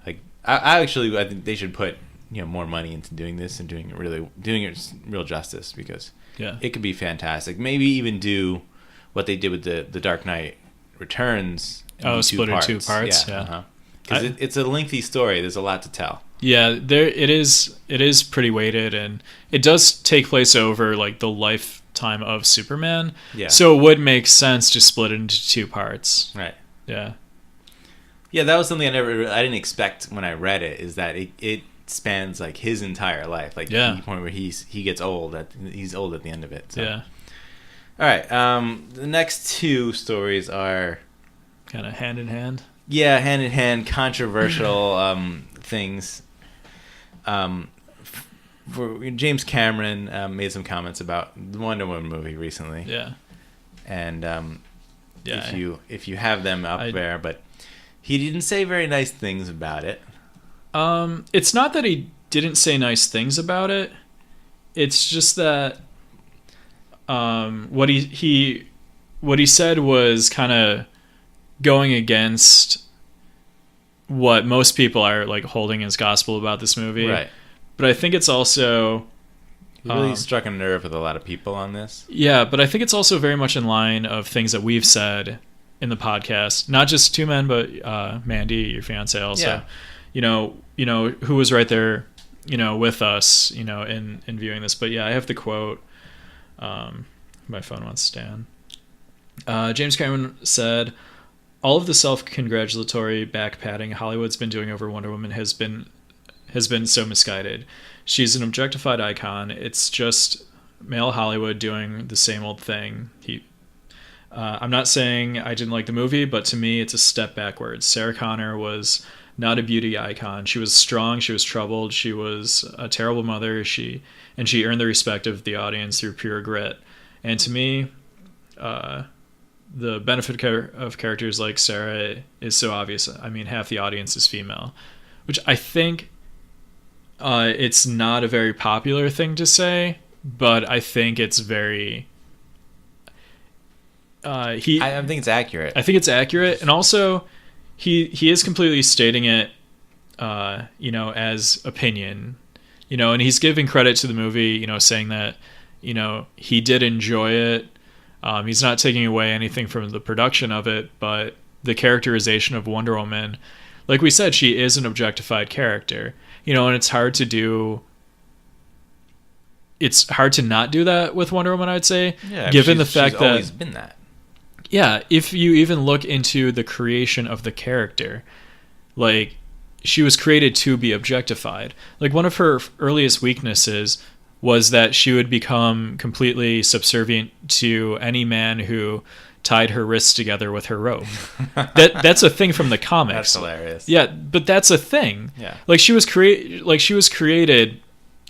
[SPEAKER 3] Like, I think they should put more money into doing this and doing it real justice, because it could be fantastic. Maybe even do what they did with the Dark Knight Returns.
[SPEAKER 2] Split in 2 parts. Yeah.
[SPEAKER 3] Because it's a lengthy story. There's a lot to tell.
[SPEAKER 2] Yeah, it is pretty weighted, and it does take place over like the lifetime of Superman.
[SPEAKER 3] Yeah.
[SPEAKER 2] So it would make sense to split it into 2 parts.
[SPEAKER 3] Right.
[SPEAKER 2] Yeah.
[SPEAKER 3] Yeah, that was something I didn't expect when I read it, is that it spans like his entire life, like the point where he gets old. He's old at the end of it. So.
[SPEAKER 2] Yeah.
[SPEAKER 3] All right. The next 2 stories are
[SPEAKER 2] kind of hand in hand.
[SPEAKER 3] Yeah, hand in hand, controversial things. For James Cameron made some comments about the Wonder Woman movie recently.
[SPEAKER 2] Yeah.
[SPEAKER 3] And if you have them up there, but he didn't say very nice things about it.
[SPEAKER 2] It's not that he didn't say nice things about it. It's just that what he said was kind of going against what most people are like holding as gospel about this movie.
[SPEAKER 1] Right.
[SPEAKER 2] But I think it's also
[SPEAKER 1] He really struck a nerve with a lot of people on this.
[SPEAKER 2] Yeah, but I think it's also very much in line of things that we've said in the podcast. Not just Two Men, but Mandy, your fiance, also.
[SPEAKER 1] Yeah.
[SPEAKER 2] You know, who was right there, with us, in viewing this. But yeah, I have the quote. My phone wants to stand. James Cameron said, "All of the self-congratulatory back-patting Hollywood's been doing over Wonder Woman has been so misguided. She's an objectified icon. It's just male Hollywood doing the same old thing." I'm not saying I didn't like the movie, but to me, it's a step backwards. Sarah Connor was not a beauty icon. She was strong. She was troubled. She was a terrible mother. She earned the respect of the audience through pure grit. And to me, the benefit of characters like Sarah is so obvious. I mean, half the audience is female, which I think it's not a very popular thing to say, but I think it's very... I
[SPEAKER 1] think it's accurate.
[SPEAKER 2] I think it's accurate, and also he is completely stating it, as opinion, and he's giving credit to the movie, saying that, he did enjoy it. He's not taking away anything from the production of it, but the characterization of Wonder Woman, like we said, she is an objectified character, and it's hard to do. It's hard to not do that with Wonder Woman, I'd say, given the fact that
[SPEAKER 1] always been that.
[SPEAKER 2] Yeah, if you even look into the creation of the character, like, she was created to be objectified. Like, one of her earliest weaknesses was that she would become completely subservient to any man who tied her wrists together with her rope. That's a thing from the comics.
[SPEAKER 1] That's hilarious.
[SPEAKER 2] Yeah, but that's a thing.
[SPEAKER 1] Yeah.
[SPEAKER 2] Like, she was created.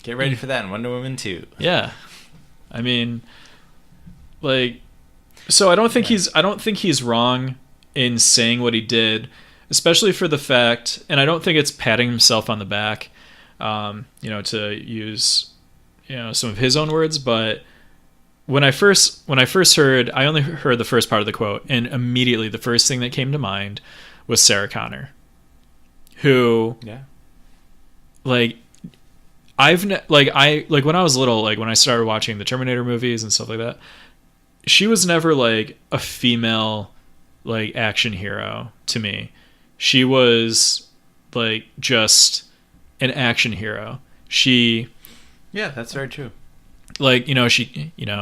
[SPEAKER 1] Get ready for that in Wonder Woman 2.
[SPEAKER 2] Yeah. I mean, like, so I don't think he's wrong in saying what he did, especially for the fact, and I don't think it's patting himself on the back, to use, some of his own words, but when I first heard, I only heard the first part of the quote, and immediately the first thing that came to mind was Sarah Connor, who, like, when I was little, like when I started watching the Terminator movies and stuff like that, she was never like a female like action hero to me. She was like just an action hero.
[SPEAKER 1] Yeah, that's very true.
[SPEAKER 2] Like, I'm not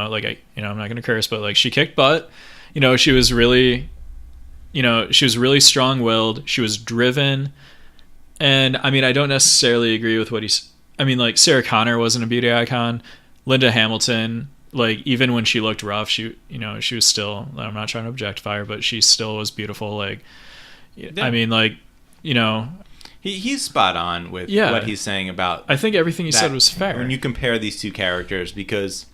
[SPEAKER 2] going to curse, but like she kicked butt. She was really strong-willed. She was driven. And I mean, I don't necessarily agree with what like Sarah Connor wasn't a beauty icon. Linda Hamilton, like, even when she looked rough, she was still, I'm not trying to objectify her, but she still was beautiful. Like, I mean, like,
[SPEAKER 1] he's spot on with what he's saying about.
[SPEAKER 2] I think everything he said was fair.
[SPEAKER 1] When you compare these two characters, because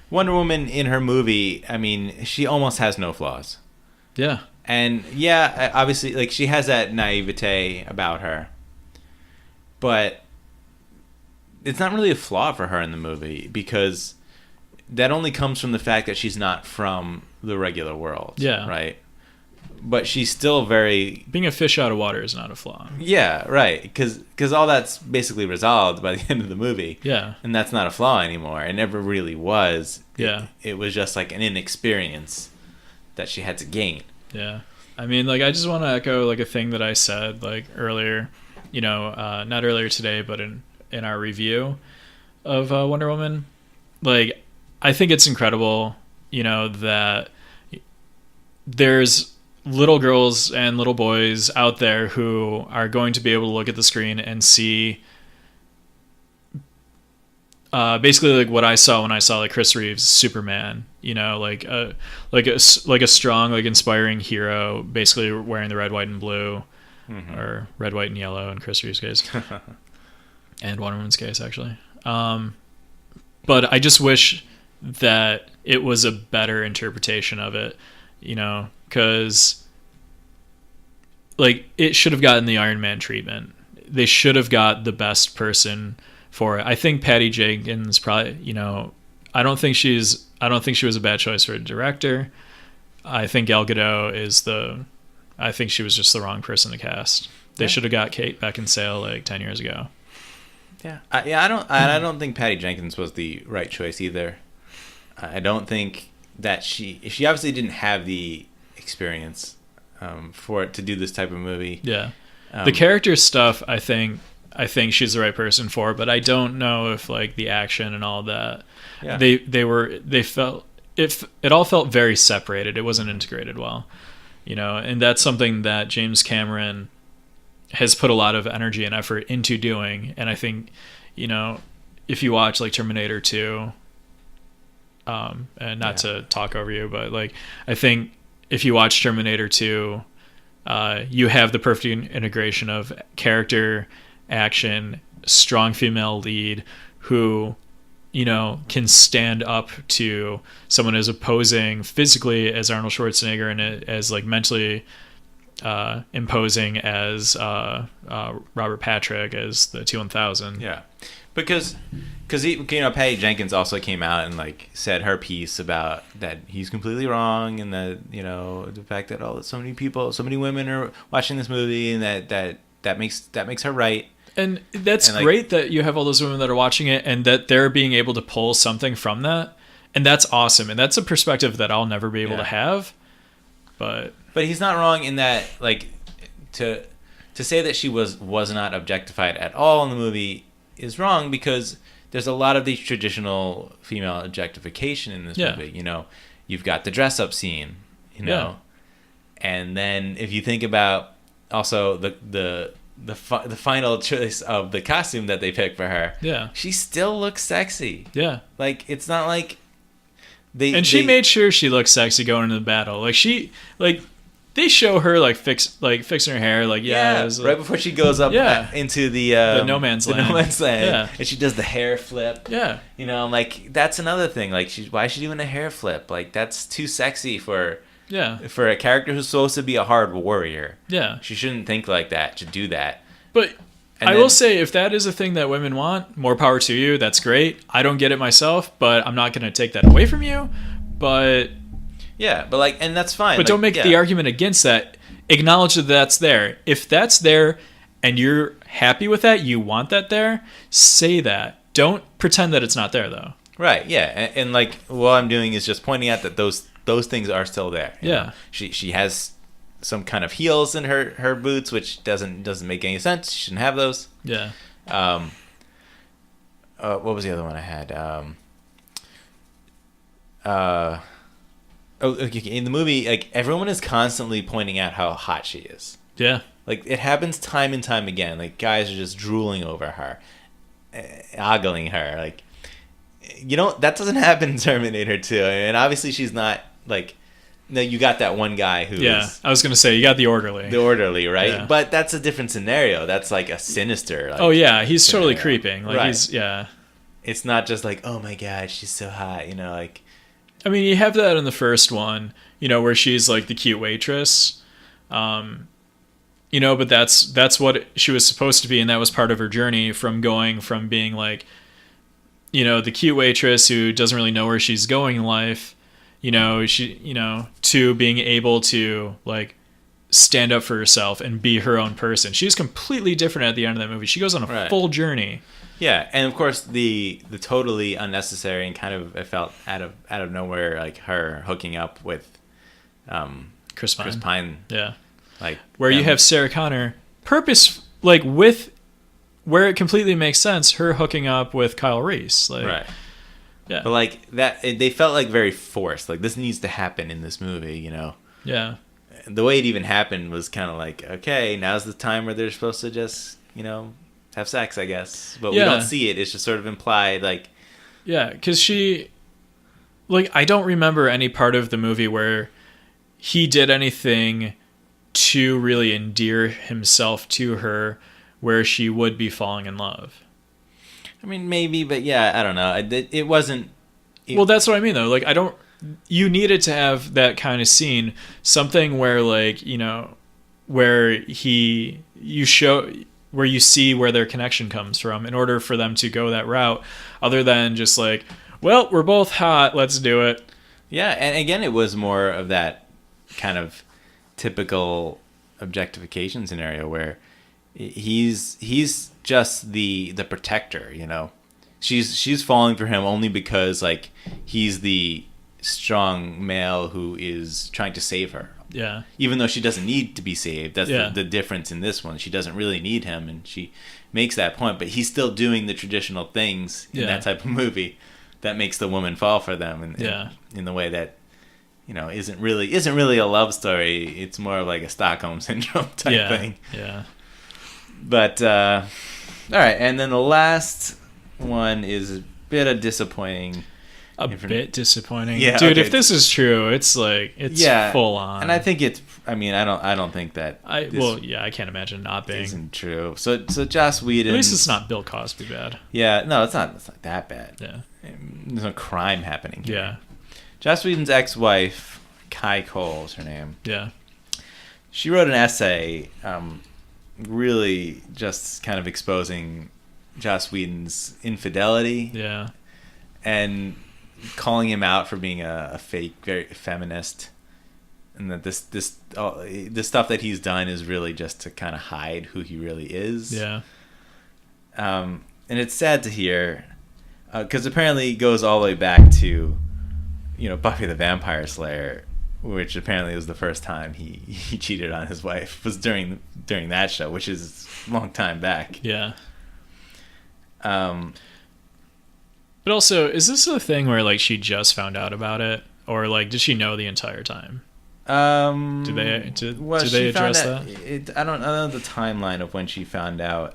[SPEAKER 1] Wonder Woman in her movie, I mean, she almost has no flaws.
[SPEAKER 2] Yeah.
[SPEAKER 1] And yeah, obviously, like, she has that naivete about her, but it's not really a flaw for her in the movie, because that only comes from the fact that she's not from the regular world.
[SPEAKER 2] Yeah.
[SPEAKER 1] Right? But she's still very...
[SPEAKER 2] Being a fish out of water is not a flaw.
[SPEAKER 1] Yeah, right. Because all that's basically resolved by the end of the movie.
[SPEAKER 2] Yeah.
[SPEAKER 1] And that's not a flaw anymore. It never really was.
[SPEAKER 2] Yeah.
[SPEAKER 1] It was just like an inexperience that she had to gain.
[SPEAKER 2] Yeah. I mean, like, I just want to echo, like, a thing that I said, like, earlier, not earlier today, but in our review of Wonder Woman. Like, I think it's incredible, that there's little girls and little boys out there who are going to be able to look at the screen and see basically like what I saw when I saw like Chris Reeves' Superman, like a strong, like, inspiring hero, basically wearing the red, white, and blue, or red, white, and yellow in Chris Reeves' case, and Wonder Woman's case, actually. But I just wish that it was a better interpretation of it, because like it should have gotten the Iron Man treatment. They should have got the best person for it. I think Patty Jenkins probably, you know, I don't think she was a bad choice for a director. I think Gal Gadot I think she was just the wrong person to cast. They should have got Kate Beckinsale like 10 years ago.
[SPEAKER 3] Yeah. I don't think Patty Jenkins was the right choice either. I don't think that she obviously didn't have the experience for it to do this type of movie.
[SPEAKER 2] Yeah. The character stuff, I think she's the right person for, but I don't know if like the action and all that. Yeah. It all felt very separated. It wasn't integrated well. You know, and that's something that James Cameron has put a lot of energy and effort into doing. And I think, you know, if you watch like Terminator 2, and not to talk over you, but like, I think if you watch Terminator 2, you have the perfect integration of character, action, strong female lead who, you know, can stand up to someone as opposing physically as Arnold Schwarzenegger and as like mentally imposing as Robert Patrick as the T-1000.
[SPEAKER 3] Yeah, because you know, Patty Jenkins also came out and like said her piece about that he's completely wrong, and that, you know, the fact that so many women are watching this movie, and that makes her right.
[SPEAKER 2] And that's great that you have all those women that are watching it and that they're being able to pull something from that. And that's awesome. And that's a perspective that I'll never be able to have. But
[SPEAKER 3] he's not wrong in that, like, to say that she was not objectified at all in the movie is wrong, because there's a lot of the traditional female objectification in this movie. You know, you've got the dress up scene, you know, and then if you think about also the final choice of the costume that they picked for her. Yeah. She still looks sexy. Yeah. Like, it's not like
[SPEAKER 2] she made sure she looked sexy going into the battle. Like they show her fixing her hair,
[SPEAKER 3] right before she goes up into the
[SPEAKER 2] no man's land.
[SPEAKER 3] The no man's land. Yeah. And she does the hair flip. Yeah. You know, like, that's another thing. Like, why is she doing a hair flip? Like, that's too sexy for a character who's supposed to be a hard warrior. Yeah. She shouldn't think like that, to do that.
[SPEAKER 2] But I will say, if that is a thing that women want, more power to you. That's great. I don't get it myself, but I'm not going to take that away from you. But
[SPEAKER 3] yeah, but like, and that's fine.
[SPEAKER 2] But don't make the argument against that. Acknowledge that that's there. If that's there and you're happy with that, you want that there, say that. Don't pretend that it's not there, though.
[SPEAKER 3] Right, yeah. And like, what I'm doing is just pointing out that those things are still there. You know? She has some kind of heels in her boots, which doesn't make any sense. She shouldn't have those. Yeah. What was the other one I had? In the movie, like, everyone is constantly pointing out how hot she is. Yeah. Like, it happens time and time again. Like, guys are just drooling over her, ogling her. Like, you know, that doesn't happen in Terminator 2. And obviously she's not, like, no, you got that one guy who
[SPEAKER 2] I was going to say, you got the orderly.
[SPEAKER 3] The orderly, right? Yeah. But that's a different scenario. That's like a sinister. Like,
[SPEAKER 2] oh, yeah. He's scenario. Totally creeping. Like,
[SPEAKER 3] right. It's not just like, oh my God, she's so hot, you know, like.
[SPEAKER 2] I mean, you have that in the first one, you know, where she's like the cute waitress. You know, but that's what she was supposed to be, and that was part of her journey from being like, you know, the cute waitress who doesn't really know where she's going in life, you know, to being able to like stand up for herself and be her own person. She's completely different at the end of that movie. She goes on a full journey.
[SPEAKER 3] Yeah, and of course the totally unnecessary and kind of, it felt out of nowhere, like her hooking up with
[SPEAKER 2] Chris
[SPEAKER 3] Pine.
[SPEAKER 2] Yeah. Like, where you have Sarah Connor where it completely makes sense, her hooking up with Kyle Reese. Like,
[SPEAKER 3] right. Yeah. But like that, they felt like very forced. Like, this needs to happen in this movie, you know. Yeah. The way it even happened was kind of like, okay, now's the time where they're supposed to just, you know, have sex, I guess, but we don't see it. It's just sort of implied, like.
[SPEAKER 2] Yeah, because she, like, I don't remember any part of the movie where he did anything to really endear himself to her where she would be falling in love.
[SPEAKER 3] I mean, maybe, but yeah, I don't know. It wasn't.
[SPEAKER 2] Well, that's what I mean, though. Like, you needed to have that kind of scene, something where, like, you know, where you show where you see where their connection comes from in order for them to go that route, other than just like, well, we're both hot, let's do it.
[SPEAKER 3] Yeah, and again, it was more of that kind of typical objectification scenario where he's just the protector, you know. She's falling for him only because like he's the strong male who is trying to save her.
[SPEAKER 2] Yeah.
[SPEAKER 3] Even though she doesn't need to be saved. That's the difference in this one. She doesn't really need him, and she makes that point. But he's still doing the traditional things in that type of movie that makes the woman fall for them. And in the way that, you know, isn't really a love story. It's more of like a Stockholm Syndrome type thing.
[SPEAKER 2] Yeah.
[SPEAKER 3] But, all right. And then the last one is a bit of disappointing.
[SPEAKER 2] A bit disappointing.
[SPEAKER 3] Yeah,
[SPEAKER 2] dude,
[SPEAKER 3] okay.
[SPEAKER 2] if this is true, it's like it's full on.
[SPEAKER 3] And I think it's I don't think that
[SPEAKER 2] I can't imagine not being.
[SPEAKER 3] Isn't true. So Joss Whedon.
[SPEAKER 2] At least it's not Bill Cosby bad.
[SPEAKER 3] Yeah, no, it's not that bad.
[SPEAKER 2] Yeah.
[SPEAKER 3] There's no crime happening here.
[SPEAKER 2] Yeah.
[SPEAKER 3] Joss Whedon's ex-wife, Kai Cole is her name.
[SPEAKER 2] Yeah.
[SPEAKER 3] She wrote an essay really just kind of exposing Joss Whedon's infidelity.
[SPEAKER 2] Yeah.
[SPEAKER 3] And calling him out for being a fake, very feminist, and that this stuff that he's done is really just to kind of hide who he really is.
[SPEAKER 2] Yeah.
[SPEAKER 3] And it's sad to hear, because apparently it goes all the way back to, you know, Buffy the Vampire Slayer, which apparently was the first time he cheated on his wife, was during that show, which is a long time back.
[SPEAKER 2] Yeah. But also, is this a thing where like she just found out about it, or like did she know the entire time? Did they address that?
[SPEAKER 3] I don't know the timeline of when she found out.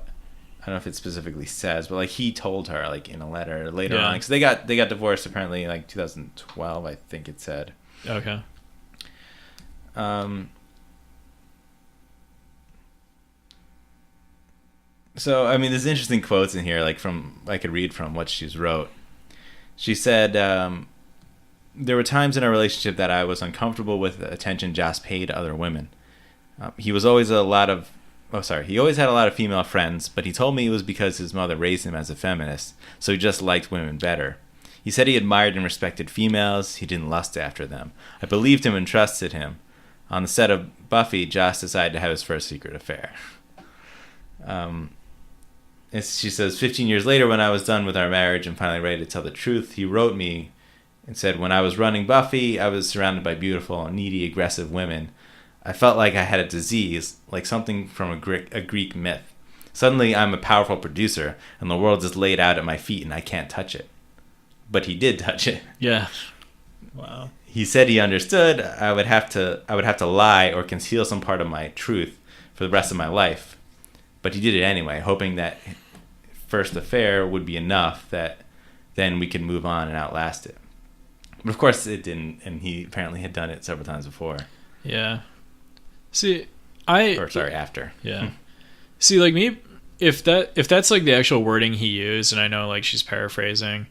[SPEAKER 3] I don't know if it specifically says, but like he told her like in a letter later on, because they got divorced apparently like 2012, I think it said.
[SPEAKER 2] Okay.
[SPEAKER 3] So I mean, there's interesting quotes in here, like I could read from what she's wrote. She said, there were times in our relationship that I was uncomfortable with the attention Joss paid other women. He always had a lot of female friends, but he told me it was because his mother raised him as a feminist, so he just liked women better. He said he admired and respected females, he didn't lust after them. I believed him and trusted him. On the set of Buffy, Joss decided to have his first secret affair. She says, 15 years later, when I was done with our marriage and finally ready to tell the truth, he wrote me and said, when I was running Buffy, I was surrounded by beautiful, needy, aggressive women. I felt like I had a disease, like something from a Greek myth. Suddenly, I'm a powerful producer, and the world is laid out at my feet, and I can't touch it. But he did touch it.
[SPEAKER 2] Yeah. Wow.
[SPEAKER 3] He said he understood I would have to lie or conceal some part of my truth for the rest of my life. But he did it anyway, hoping that first affair would be enough that then we could move on and outlast it. But of course it didn't, and he apparently had done it several times before.
[SPEAKER 2] Yeah. See,
[SPEAKER 3] after.
[SPEAKER 2] Yeah. See, like me, if that's like the actual wording he used, and I know like she's paraphrasing,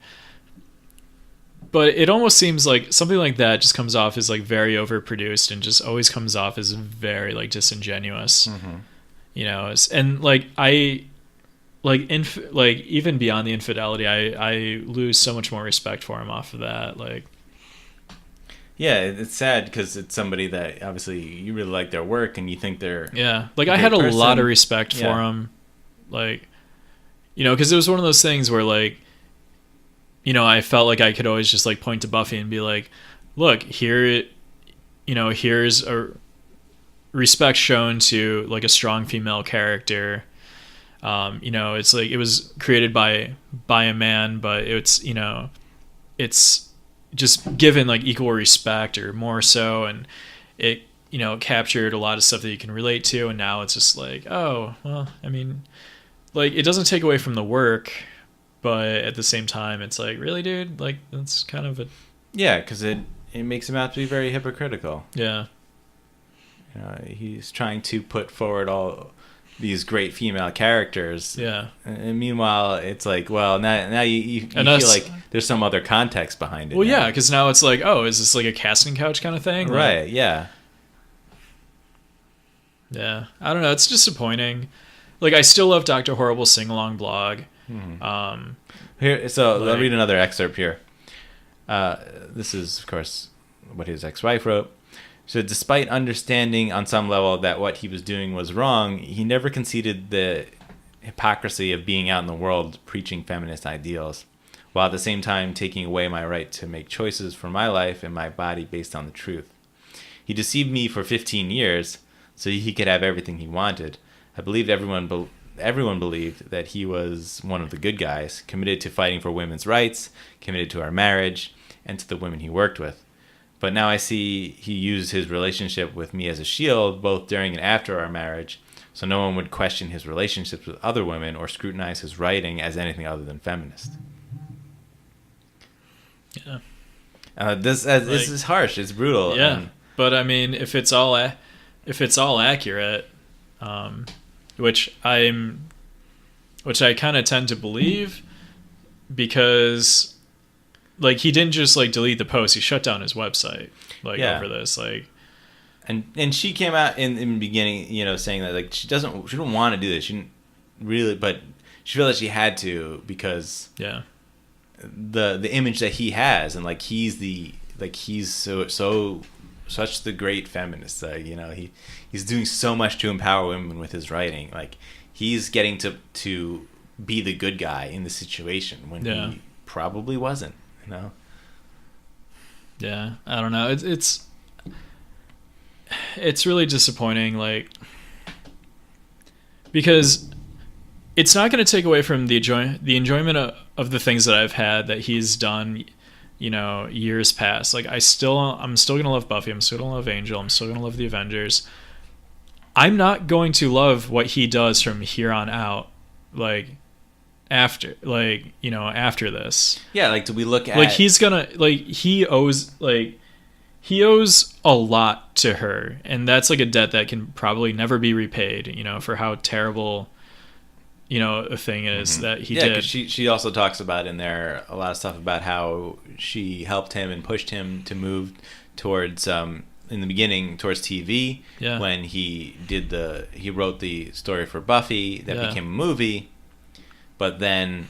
[SPEAKER 2] but it almost seems like something like that just comes off as like very overproduced and just always comes off as very like disingenuous. Mm-hmm. You know, and like even beyond the infidelity, I lose so much more respect for him off of that. Like,
[SPEAKER 3] yeah, it's sad because it's somebody that obviously you really like their work and you think they're
[SPEAKER 2] like I had a lot of respect for him, like, you know, because it was one of those things where like, you know, I felt like I could always just like point to Buffy and be like, look, here's a respect shown to like a strong female character. You know, it's like it was created by a man, but it's, you know, it's just given like equal respect or more so, and it, you know, captured a lot of stuff that you can relate to, and now it's just like, oh, well, I mean, like it doesn't take away from the work, but at the same time it's like, really, dude, like that's kind of a
[SPEAKER 3] because it makes him out to be very hypocritical.
[SPEAKER 2] Yeah.
[SPEAKER 3] You know, he's trying to put forward all these great female characters.
[SPEAKER 2] Yeah.
[SPEAKER 3] And meanwhile, it's like, well, now you feel like there's some other context behind it.
[SPEAKER 2] Well, yeah, because now it's like, oh, is this like a casting couch kind of thing?
[SPEAKER 3] Right,
[SPEAKER 2] like,
[SPEAKER 3] yeah.
[SPEAKER 2] Yeah. I don't know. It's disappointing. like I still love Dr. Horrible's sing-along blog.
[SPEAKER 1] Here, so I'll read another excerpt here. This is, of course, what his ex-wife wrote. So despite understanding on some level that what he was doing was wrong, he never conceded the hypocrisy of being out in the world preaching feminist ideals, while at the same time taking away my right to make choices for my life and my body based on the truth. He deceived me for 15 years so he could have everything he wanted. I believed everyone believed that he was one of the good guys, committed to fighting for women's rights, committed to our marriage, and to the women he worked with. But now I see he used his relationship with me as a shield, both during and after our marriage, so no one would question his relationships with other women or scrutinize his writing as anything other than feminist.
[SPEAKER 2] Yeah.
[SPEAKER 1] This is harsh. It's brutal.
[SPEAKER 2] Yeah, but I mean, if it's all accurate, which I kind of tend to believe, because like he didn't just like delete the post; he shut down his website over this. Like,
[SPEAKER 1] and she came out in the beginning, saying that like she don't want to do this. She didn't really, but she felt that she had to because the image that he has, and like he's such the great feminist. He's doing so much to empower women with his writing. Like he's getting to be the good guy in the situation when he probably wasn't.
[SPEAKER 2] Yeah, I don't know. It's really disappointing, like, because it's not going to take away from the enjoyment of the things that I've had that he's done, years past. Like I'm still going to love Buffy. I'm still going to love Angel. I'm still going to love the Avengers. I'm not going to love what he does from here on out, like after this.
[SPEAKER 1] Yeah, like do we look at
[SPEAKER 2] like he's gonna like he owes a lot to her, and that's like a debt that can probably never be repaid, for how terrible a thing is that he did.
[SPEAKER 1] 'Cause she also talks about in there a lot of stuff about how she helped him and pushed him to move towards in the beginning towards TV when he wrote the story for Buffy that became a movie, but then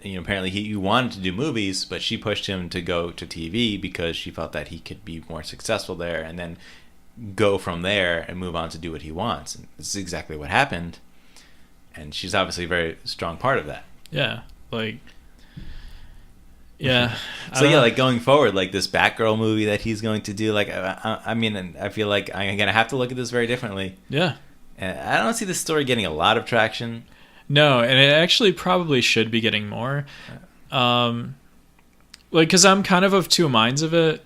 [SPEAKER 1] apparently he wanted to do movies, but she pushed him to go to TV because she felt that he could be more successful there and then go from there and move on to do what he wants. And this is exactly what happened. And she's obviously a very strong part of that.
[SPEAKER 2] Yeah. Like, yeah.
[SPEAKER 1] So yeah, like going forward, like this Batgirl movie that he's going to do, like, I mean, I feel like I'm going to have to look at this very differently.
[SPEAKER 2] Yeah.
[SPEAKER 1] And I don't see this story getting a lot of traction.
[SPEAKER 2] No, and it actually probably should be getting more. Because I'm kind of two minds of it,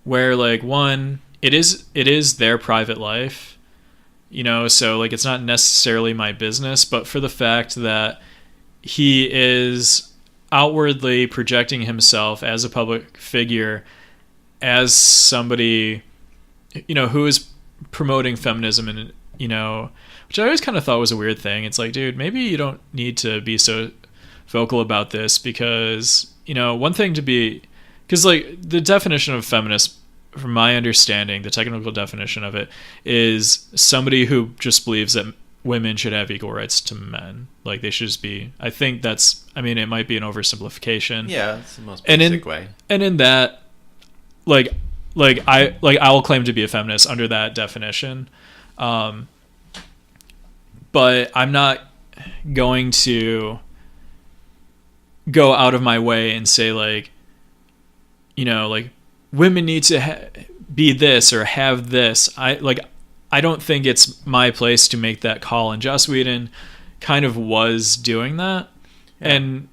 [SPEAKER 2] where like one, it is their private life, so like it's not necessarily my business, but for the fact that he is outwardly projecting himself as a public figure, as somebody, who is promoting feminism and, which I always kind of thought was a weird thing. It's like, dude, maybe you don't need to be so vocal about this because, one thing to be, because like the definition of feminist, from my understanding, the technical definition of it is somebody who just believes that women should have equal rights to men. Like they should just be, I think it might be an oversimplification.
[SPEAKER 1] Yeah, it's the most basic way.
[SPEAKER 2] And in that, I will claim to be a feminist under that definition. But I'm not going to go out of my way and say like women need to be this or have this. I don't think it's my place to make that call. And Joss Whedon kind of was doing that. Yeah. And,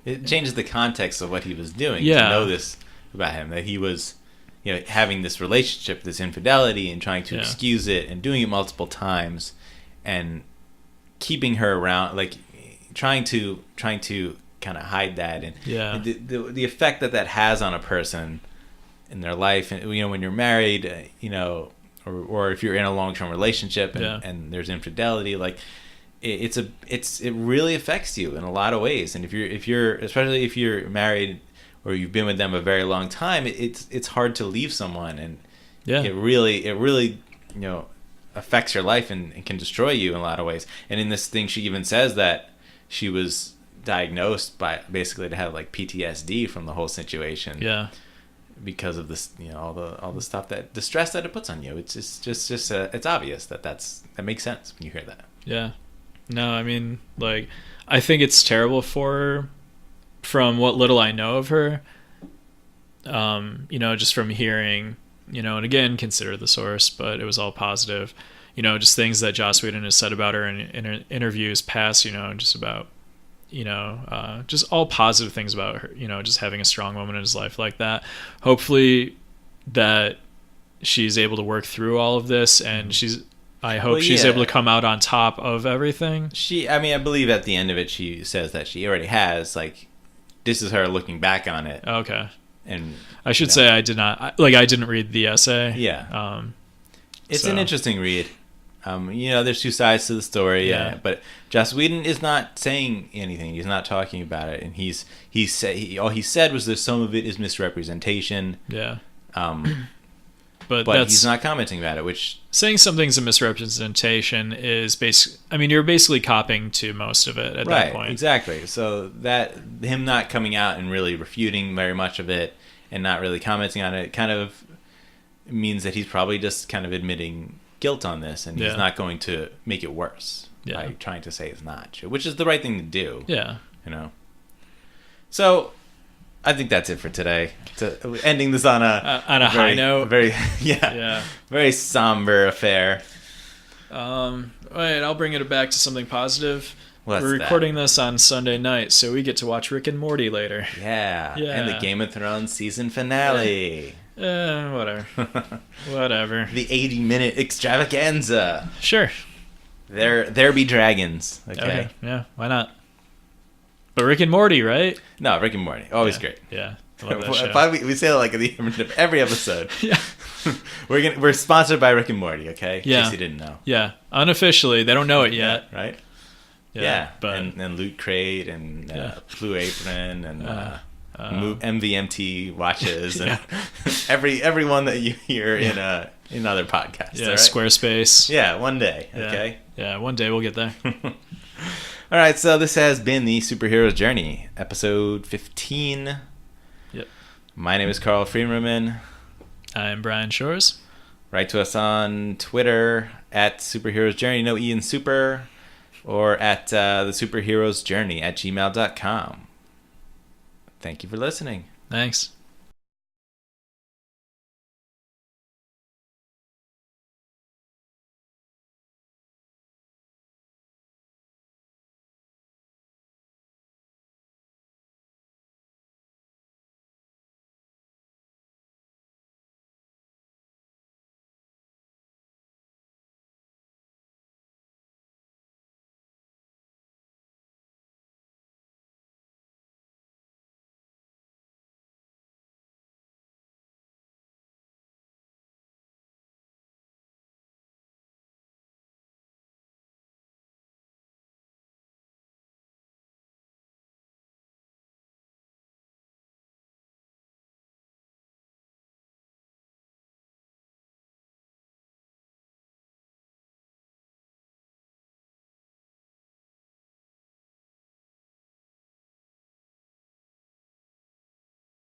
[SPEAKER 1] it changes the context of what he was doing to know this about him, that he was, having this relationship, this infidelity, and trying to excuse it and doing it multiple times and keeping her around, like trying to kind of hide that. And the effect that has on a person in their life, and when you're married, or if you're in a long-term relationship and there's infidelity, like it really affects you in a lot of ways. And if you're especially if you're married or you've been with them a very long time, it's hard to leave someone, and it really
[SPEAKER 3] affects your life and can destroy you in a lot of ways. And in this thing, she even says that she was diagnosed by basically to have like PTSD from the whole situation.
[SPEAKER 2] Yeah.
[SPEAKER 3] Because of this, all the stuff the stress that it puts on you. It's just it's obvious that makes sense when you hear that.
[SPEAKER 2] Yeah. No, I mean, like, I think it's terrible for her from what little I know of her. Just from hearing, and again, consider the source, but it was all positive. Just things that Joss Whedon has said about her in interviews past, just about, just all positive things about her, just having a strong woman in his life like that. Hopefully that she's able to work through all of this, and I hope she's able to come out on top of everything.
[SPEAKER 3] I believe at the end of it, she says that she already has, like, this is her looking back on it.
[SPEAKER 2] Okay.
[SPEAKER 3] And
[SPEAKER 2] I should say I didn't read the essay.
[SPEAKER 3] Yeah. It's an interesting read. There's two sides to the story. Yeah. But Joss Whedon is not saying anything. He's not talking about it. And all he said was that some of it is misrepresentation.
[SPEAKER 2] Yeah.
[SPEAKER 3] But he's not commenting about it, which...
[SPEAKER 2] Saying something's a misrepresentation is you're basically copying to most of it at that point. Right,
[SPEAKER 3] exactly. So that him not coming out and really refuting very much of it and not really commenting on it kind of means that he's probably just kind of admitting guilt on this, and he's not going to make it worse by trying to say it's not true, which is the right thing to do.
[SPEAKER 2] Yeah.
[SPEAKER 3] So... I think that's it for today. Ending this on a
[SPEAKER 2] high note.
[SPEAKER 3] Very very somber affair.
[SPEAKER 2] All right, I'll bring it back to something positive.
[SPEAKER 3] What's
[SPEAKER 2] We're recording this on Sunday night, so we get to watch Rick and Morty later.
[SPEAKER 3] Yeah. And the Game of Thrones season finale.
[SPEAKER 2] Whatever. Whatever.
[SPEAKER 3] The 80-minute extravaganza.
[SPEAKER 2] Sure.
[SPEAKER 3] There be dragons. Okay.
[SPEAKER 2] Yeah. Why not? But Rick and Morty, right?
[SPEAKER 3] No, Rick and Morty. Always great.
[SPEAKER 2] Yeah. I love that show.
[SPEAKER 3] We say that like at the end of every episode.
[SPEAKER 2] Yeah.
[SPEAKER 3] We're sponsored by Rick and Morty, okay?
[SPEAKER 2] Yeah.
[SPEAKER 3] In case you didn't know.
[SPEAKER 2] Yeah. Unofficially. They don't know it yet.
[SPEAKER 3] Yeah, right?
[SPEAKER 2] Yeah.
[SPEAKER 3] But and Loot Crate and Blue Apron and MVMT watches and every one that you hear in other podcasts.
[SPEAKER 2] Yeah,
[SPEAKER 3] right?
[SPEAKER 2] Squarespace.
[SPEAKER 3] Yeah, one day, okay?
[SPEAKER 2] Yeah, one day we'll get there.
[SPEAKER 3] All right, so this has been the Superhero's Journey, episode 15.
[SPEAKER 2] Yep.
[SPEAKER 3] My name is Carl Freeman.
[SPEAKER 2] I'm Brian Shores.
[SPEAKER 3] Write to us on Twitter at Superhero's Journey, no E in super, or at the Superhero's Journey at gmail.com. Thank you for listening.
[SPEAKER 2] Thanks.